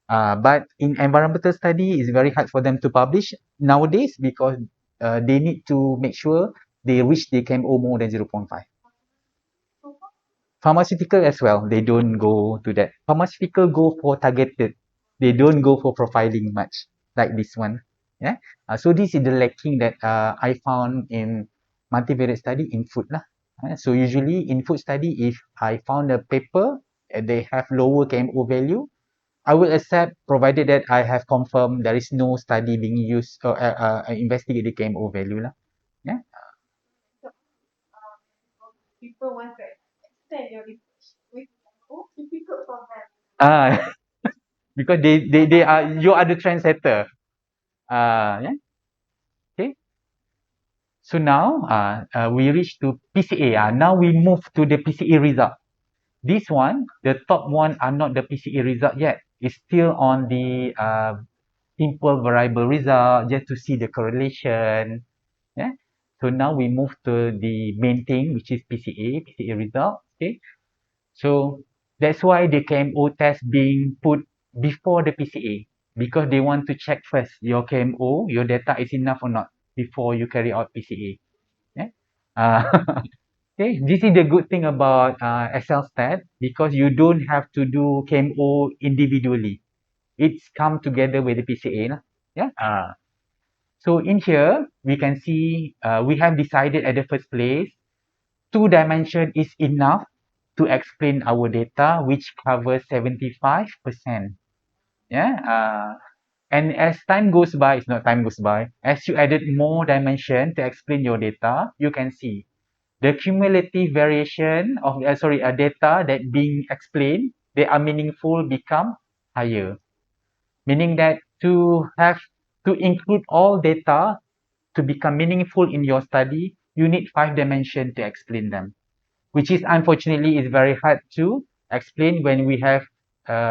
But in environmental study, it's very hard for them to publish nowadays because they need to make sure they reach the KMO more than 0.5. Pharmaceutical as well, they don't go to that. Pharmaceutical go for targeted. They don't go for profiling much, like this one. Yeah. So this is the lacking that I found in multivariate study in food lah. So usually in food study, if I found a paper and they have lower KMO value, I will accept provided that I have confirmed there is no study being used or investigate the KMO value lah. Yeah. People want to extend your research with difficult for them. Ah, because they are you are the trendsetter. Yeah. Okay. So now we reach to PCA. Now we move to the PCA result. This one, the top one are not the PCA result yet. It's still on the simple variable result just to see the correlation. Yeah. So now we move to the main thing, which is PCA result. Okay. So that's why the KMO test being put before the PCA because they want to check first your KMO, your data is enough or not before you carry out PCA. Yeah. Uh, okay. This is the good thing about Excel stat because you don't have to do KMO individually. It's come together with the PCA. Lah. Yeah. So in here, we can see we have decided at the first place, two dimension is enough to explain our data, which covers 75%. Yeah. And as time goes by, it's not time goes by, as you added more dimension to explain your data, you can see the cumulative variation of data that being explained, they are meaningful become higher. Meaning that to include all data to become meaningful in your study, you need 5 dimensions to explain them, which is unfortunately is very hard to explain when we have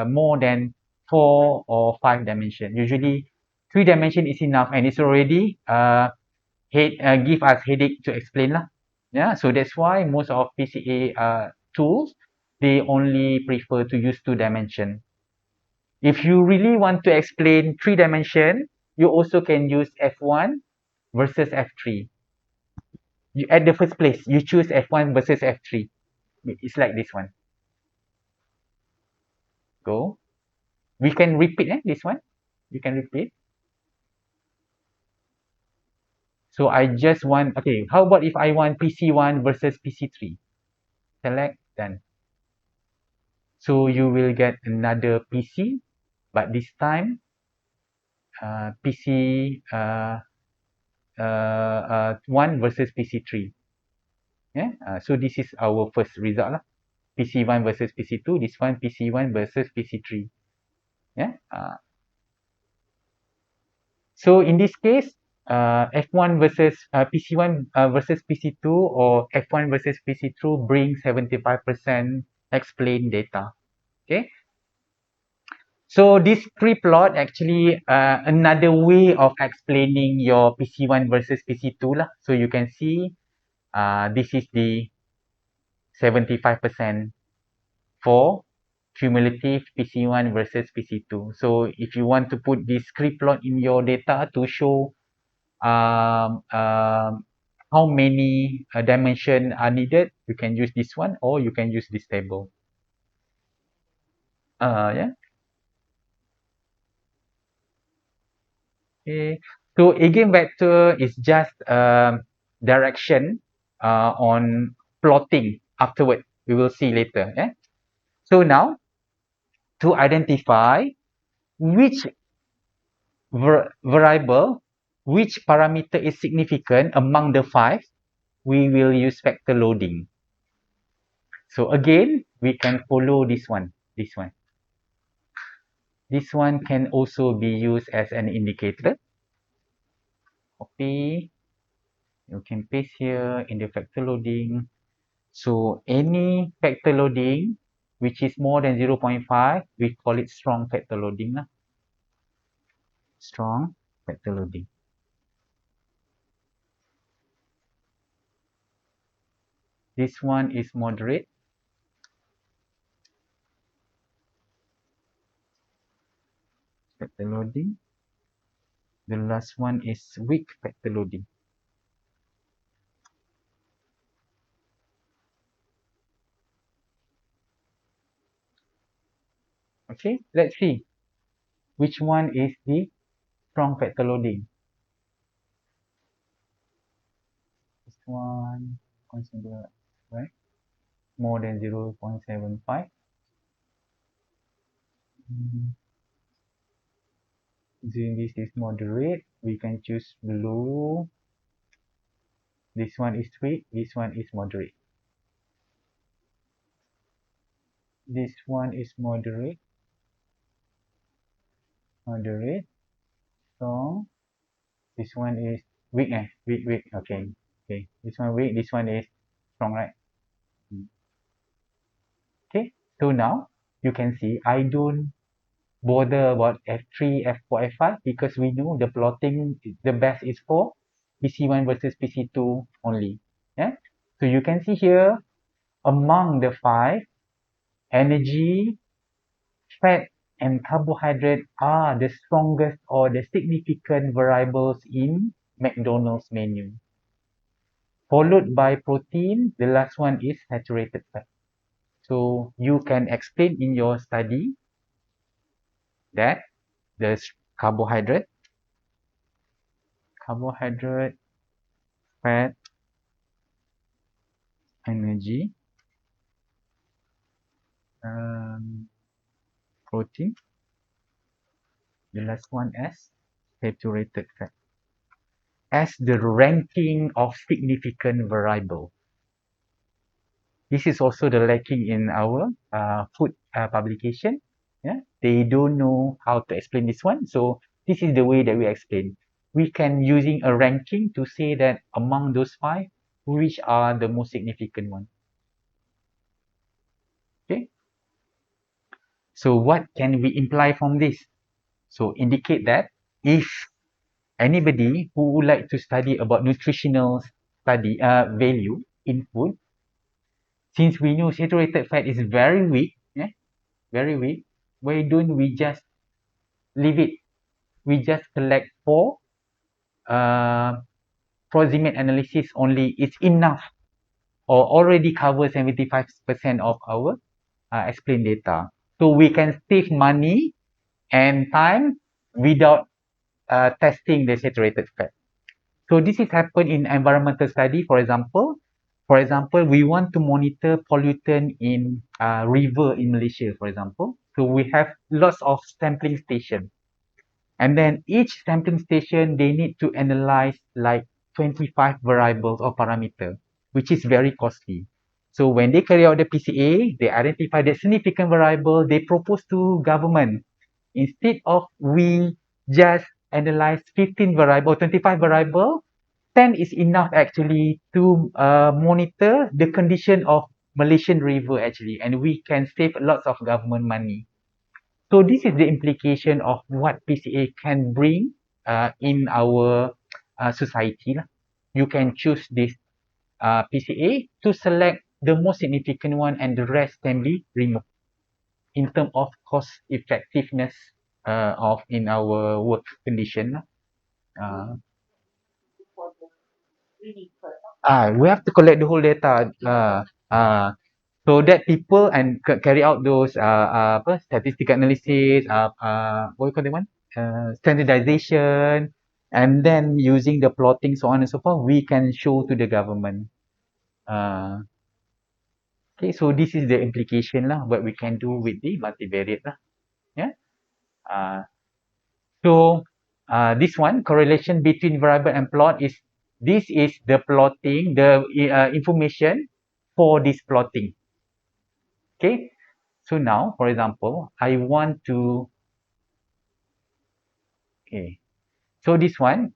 more than 4 or 5 dimensions. Usually 3 dimension is enough and it's already give us headache to explain lah. Yeah, so that's why most of PCA tools, they only prefer to use 2 dimension. If you really want to explain 3 dimension, you also can use F1 versus F3. You at the first place, you choose F1 versus F3. It's like this one. Go. We can repeat this one. You can repeat. So I just want, okay, how about if I want PC1 versus PC3? Select, done. So you will get another PC, but this time PC 1 versus PC3. Yeah. So this is our first result lah. PC1 versus PC2. This one PC1 versus PC3. Yeah. So in this case, F1 versus PC1 versus PC2 or F1 versus PC2 bring 75% explained data. Okay. So this pre-plot actually another way of explaining your PC1 versus PC2 lah. So you can see this is the 75% for cumulative PC1 versus PC2. So if you want to put this script plot in your data to show how many dimension are needed, you can use this one or you can use this table. Yeah. Okay. So eigenvector is just direction on plotting afterward. We will see later. Yeah. So now to identify which variable, which parameter is significant among the 5, we will use vector loading. So again, we can follow this one. This one. This one can also be used as an indicator. Copy. You can paste here in the vector loading. So any vector loading which is more than 0.5, we call it strong vector loading. Strong vector loading. This one is moderate. Vector loading. The last one is weak vector loading. Okay, let's see which one is the strong factor loading. This one, consider, right? More than 0.75. This is moderate. We can choose blue. This one is weak. This one is moderate. This one is moderate. Moderate. Strong. This one is weak. Weak. Okay. Okay. This one weak. This one is strong, right? Okay. So now you can see I don't bother about F3, F4, F5 because we know the plotting, the best is for PC1 versus PC2 only. Yeah. So you can see here among the five, energy, fat, and carbohydrate are the strongest or the significant variables in McDonald's menu. Followed by protein, the last one is saturated fat. So you can explain in your study that the carbohydrate, fat, energy, protein, the last one as saturated fat, as the ranking of significant variable. This is also the lacking in our food publication. Yeah, they don't know how to explain this one. So this is the way that we explain. We can using a ranking to say that among those five, which are the most significant one. Okay. So what can we imply from this? So indicate that if anybody who would like to study about nutritional study value in food, since we know saturated fat is very weak, yeah, very weak, why don't we just leave it? We just collect for proximate analysis only. It's enough or already covers 75% of our explained data. So we can save money and time without testing the saturated fat. So this is happened in environmental study, for example. For example, we want to monitor pollutant in river in Malaysia, for example. So we have lots of sampling stations. And then each sampling station, they need to analyze like 25 variables or parameter, which is very costly. So when they carry out the PCA, they identify the significant variable, they propose to government. Instead of we just analyze 15 variable, 25 variable, 10 is enough actually to monitor the condition of Malaysian river actually, and we can save lots of government money. So this is the implication of what PCA can bring in our society lah. You can choose this PCA to select the most significant one and the rest can be removed in terms of cost effectiveness of in our work condition lah. For the reading first. We have to collect the whole data. So that people and carry out those statistical analysis, what you call that one? Standardization, and then using the plotting, so on and so forth, we can show to the government. Okay, so this is the implication lah, what we can do with the multivariate lah. Yeah. So this one, correlation between variable and plot is, this is the plotting, the information for this plotting. Okay, so now, for example, I want to, okay, so this one,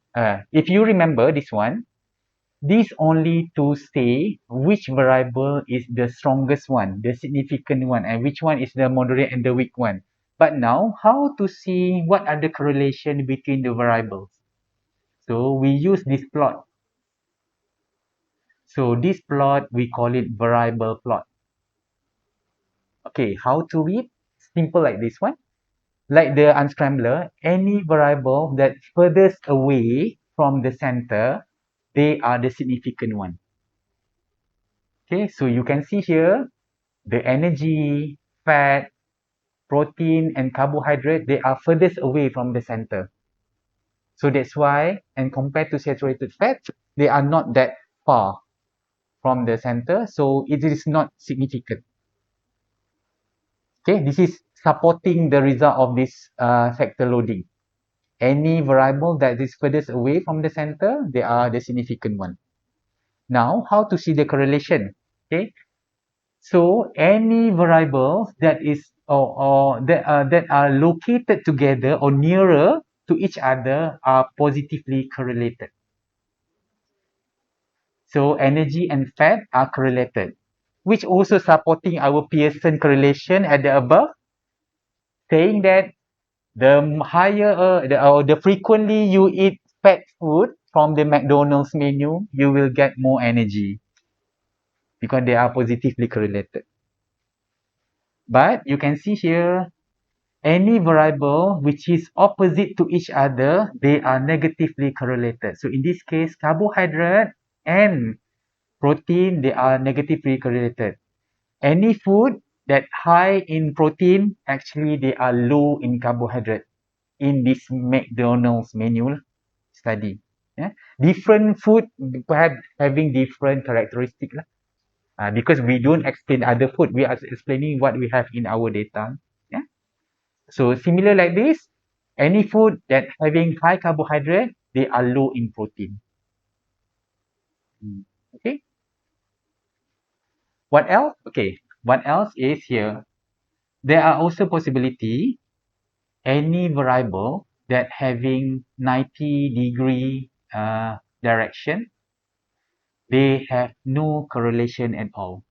if you remember this one, this only to say which variable is the strongest one, the significant one, and which one is the moderate and the weak one. But now, how to see what are the correlation between the variables? So we use this plot. So this plot, we call it variable plot. Okay, how to read? Simple like this one. Like the unscrambler, any variable that furthest away from the center, they are the significant one. Okay, so you can see here, the energy, fat, protein and carbohydrate, they are furthest away from the center. So that's why, and compared to saturated fat, they are not that far from the center, so it is not significant. Okay, this is supporting the result of this factor loading. Any variable that is furthest away from the center, they are the significant one. Now, how to see the correlation? Okay, so any variables that is or that are located together or nearer to each other are positively correlated. So energy and fat are correlated, which also supporting our Pearson correlation at the above, saying that the higher the frequently you eat fat food from the McDonald's menu, you will get more energy because they are positively correlated. But you can see here, any variable which is opposite to each other, they are negatively correlated. So in this case, carbohydrate and protein, they are negatively correlated. Any food that high in protein, actually they are low in carbohydrate in this McDonald's menu study. Yeah? Different food perhaps having different characteristic lah. Because we don't explain other food, we are explaining what we have in our data. Yeah? So similar like this, any food that having high carbohydrate, they are low in protein. Okay. What else? Okay. What else is here? There are also possibility any variable that having 90-degree direction, they have no correlation at all.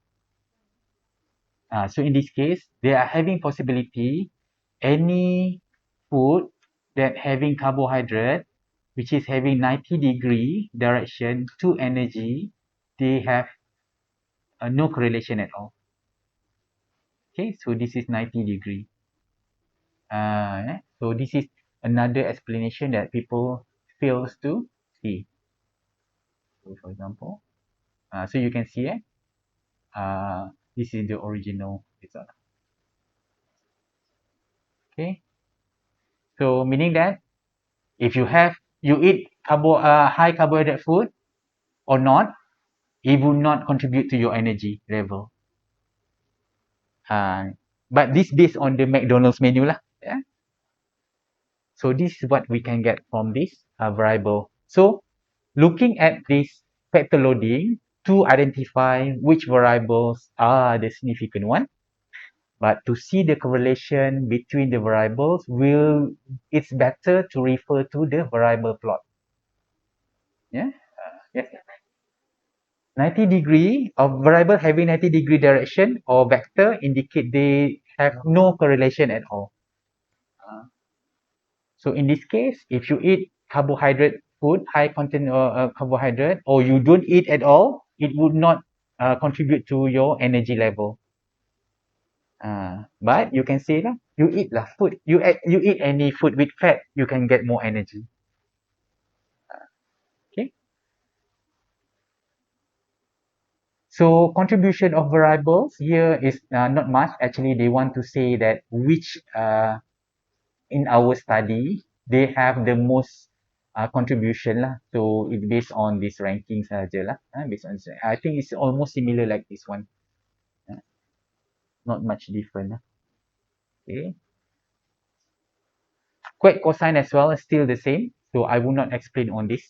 So in this case, they are having possibility any food that having carbohydrate, which is having 90-degree direction to energy, they have no correlation at all. Okay, so this is 90-degree. So this is another explanation that people fails to see. So for example, so you can see this is the original result. Okay, so meaning that if you eat high carbohydrate food or not, it will not contribute to your energy level. But this based on the McDonald's menu lah. Yeah. So this is what we can get from this variable. So looking at this factor loading to identify which variables are the significant one. But to see the correlation between the variables, it's better to refer to the variable plot. Yeah. Yes. 90-degree of variable having 90-degree direction or vector indicate they have no correlation at all. So in this case, if you eat carbohydrate food, high content carbohydrate, or you don't eat at all, it would not contribute to your energy level. But you can say lah, you eat lah food. You eat any food with fat, you can get more energy. Okay. So contribution of variables here is not much. Actually, they want to say that which in our study they have the most contribution lah. So it based on this ranking saja lah. Based on I think it's almost similar like this one. Not much different. Okay. Quite cosine as well is still the same. So I will not explain on this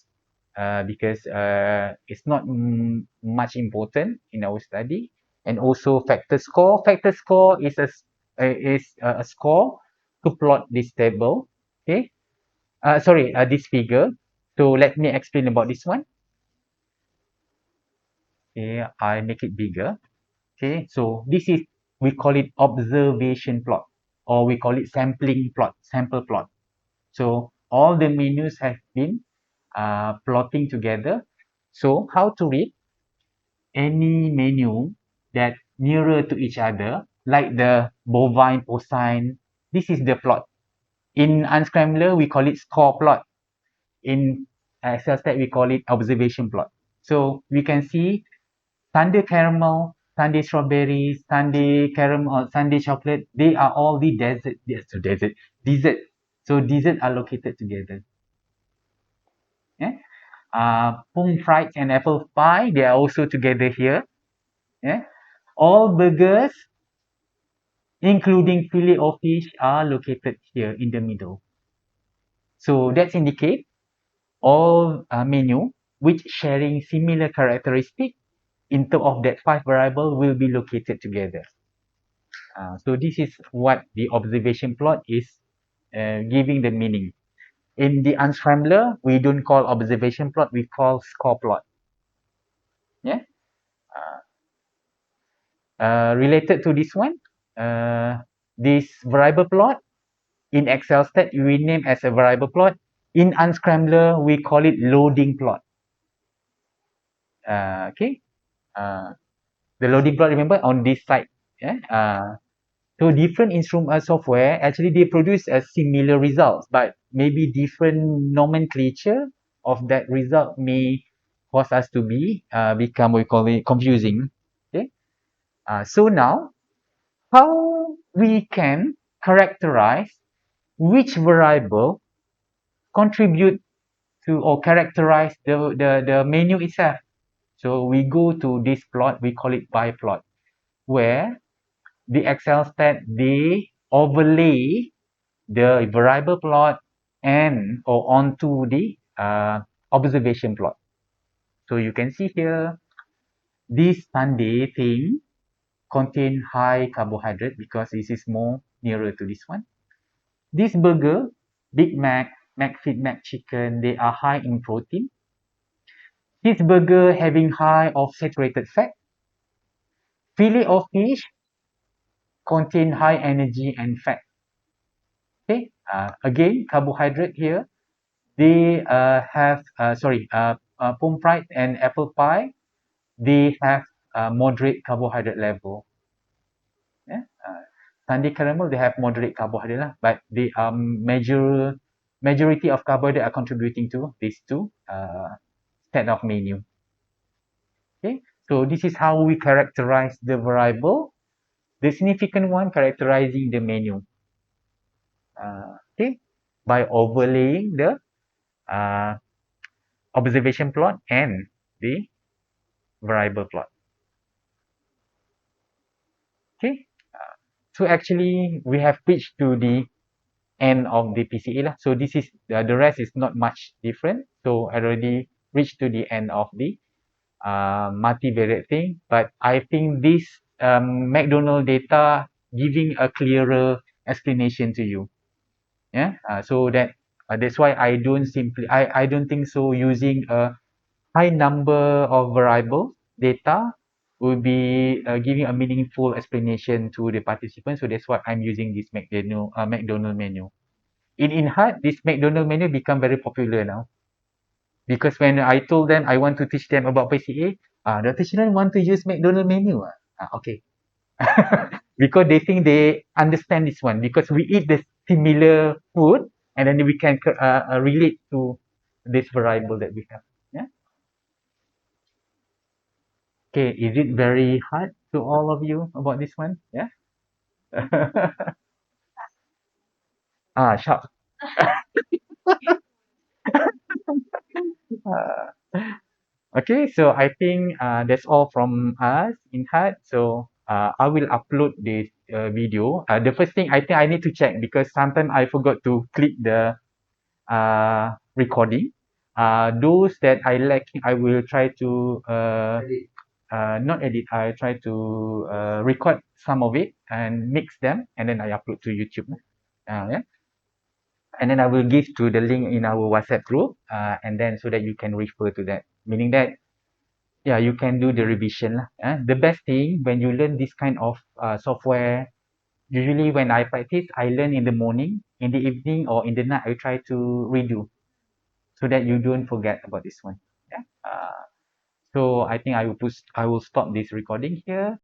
because it's not much important in our study. And also factor score. Factor score is a score to plot this table. Okay. This figure. So let me explain about this one. Okay, I make it bigger. Okay, so this is, we call it observation plot, or we call it sampling plot, sample plot. So all the menus have been plotting together. So how to read any menu that nearer to each other, like the bovine, porcine, this is the plot. In unscrambler, we call it score plot. In Excel stat, we call it observation plot. So we can see thunder caramel sundae strawberries, sundae caramel, sundae chocolate, they are all the dessert. So dessert are located together. Yeah. Pommes and apple pie, they are also together here. Yeah. All burgers, including fillet of fish, are located here in the middle. So that's indicate all menu which sharing similar characteristic in terms of that 5 variable will be located together. So this is what the observation plot is giving the meaning. In the unscrambler, we don't call observation plot, we call score plot. Yeah. Related to this one, this variable plot in Excel stat we name as a variable plot. In unscrambler, we call it loading plot. Okay. Uh, the loading plot, remember, on this side. Yeah. So different instrument software actually they produce a similar results, but maybe different nomenclature of that result may cause us to be become we call it confusing. Okay. So now how we can characterize which variable contribute to or characterize the menu itself. So we go to this plot, we call it by plot, where the Excel stat they overlay the variable plot and or onto the observation plot. So you can see here this sundae thing contain high carbohydrate because this is more nearer to this one. This burger, Big Mac, McFit, McChicken, they are high in protein. This burger having high of saturated fat. Fillet of fish contain high energy and fat. Okay, again carbohydrate here. They have pommes frites and apple pie. They have moderate carbohydrate level. Yeah, sundae caramel they have moderate carbohydrate lah, but the majority of carbohydrate are contributing to these two set of menu. Okay, so this is how we characterize the variable. The significant one characterizing the menu. Okay, by overlaying the uh, observation plot and the variable plot. Okay, so actually we have reached to the end of the PCA lah. So this is the rest is not much different. So I already reached to the end of the multivariate thing. But I think this McDonald data giving a clearer explanation to you. Yeah. So that's why I don't think so using a high number of variable data will be giving a meaningful explanation to the participants. So that's why I'm using this McDonald menu. In Hard, this McDonald menu become very popular now. Because when I told them I want to teach them about PCA, Dr. Shiran want to use McDonald menu. Okay. Because they think they understand this one. Because we eat the similar food and then we can relate to this variable that we have. Yeah. Okay. Is it very hard to all of you about this one? Yeah. Sharp. Okay, so I think that's all from us in Hard. So I will upload this video. The first thing I think I need to check because sometimes I forgot to click the recording. Those that I like, I will try to not edit. I try to record some of it and mix them, and then I upload to YouTube. Yeah, and then I will give to the link in our WhatsApp group, and then so that you can refer to that. Meaning that yeah, you can do the revision lah. The best thing when you learn this kind of software, usually when I practice, I learn in the morning, in the evening, or in the night. I try to redo so that you don't forget about this one. Yeah. So I think I will stop this recording here.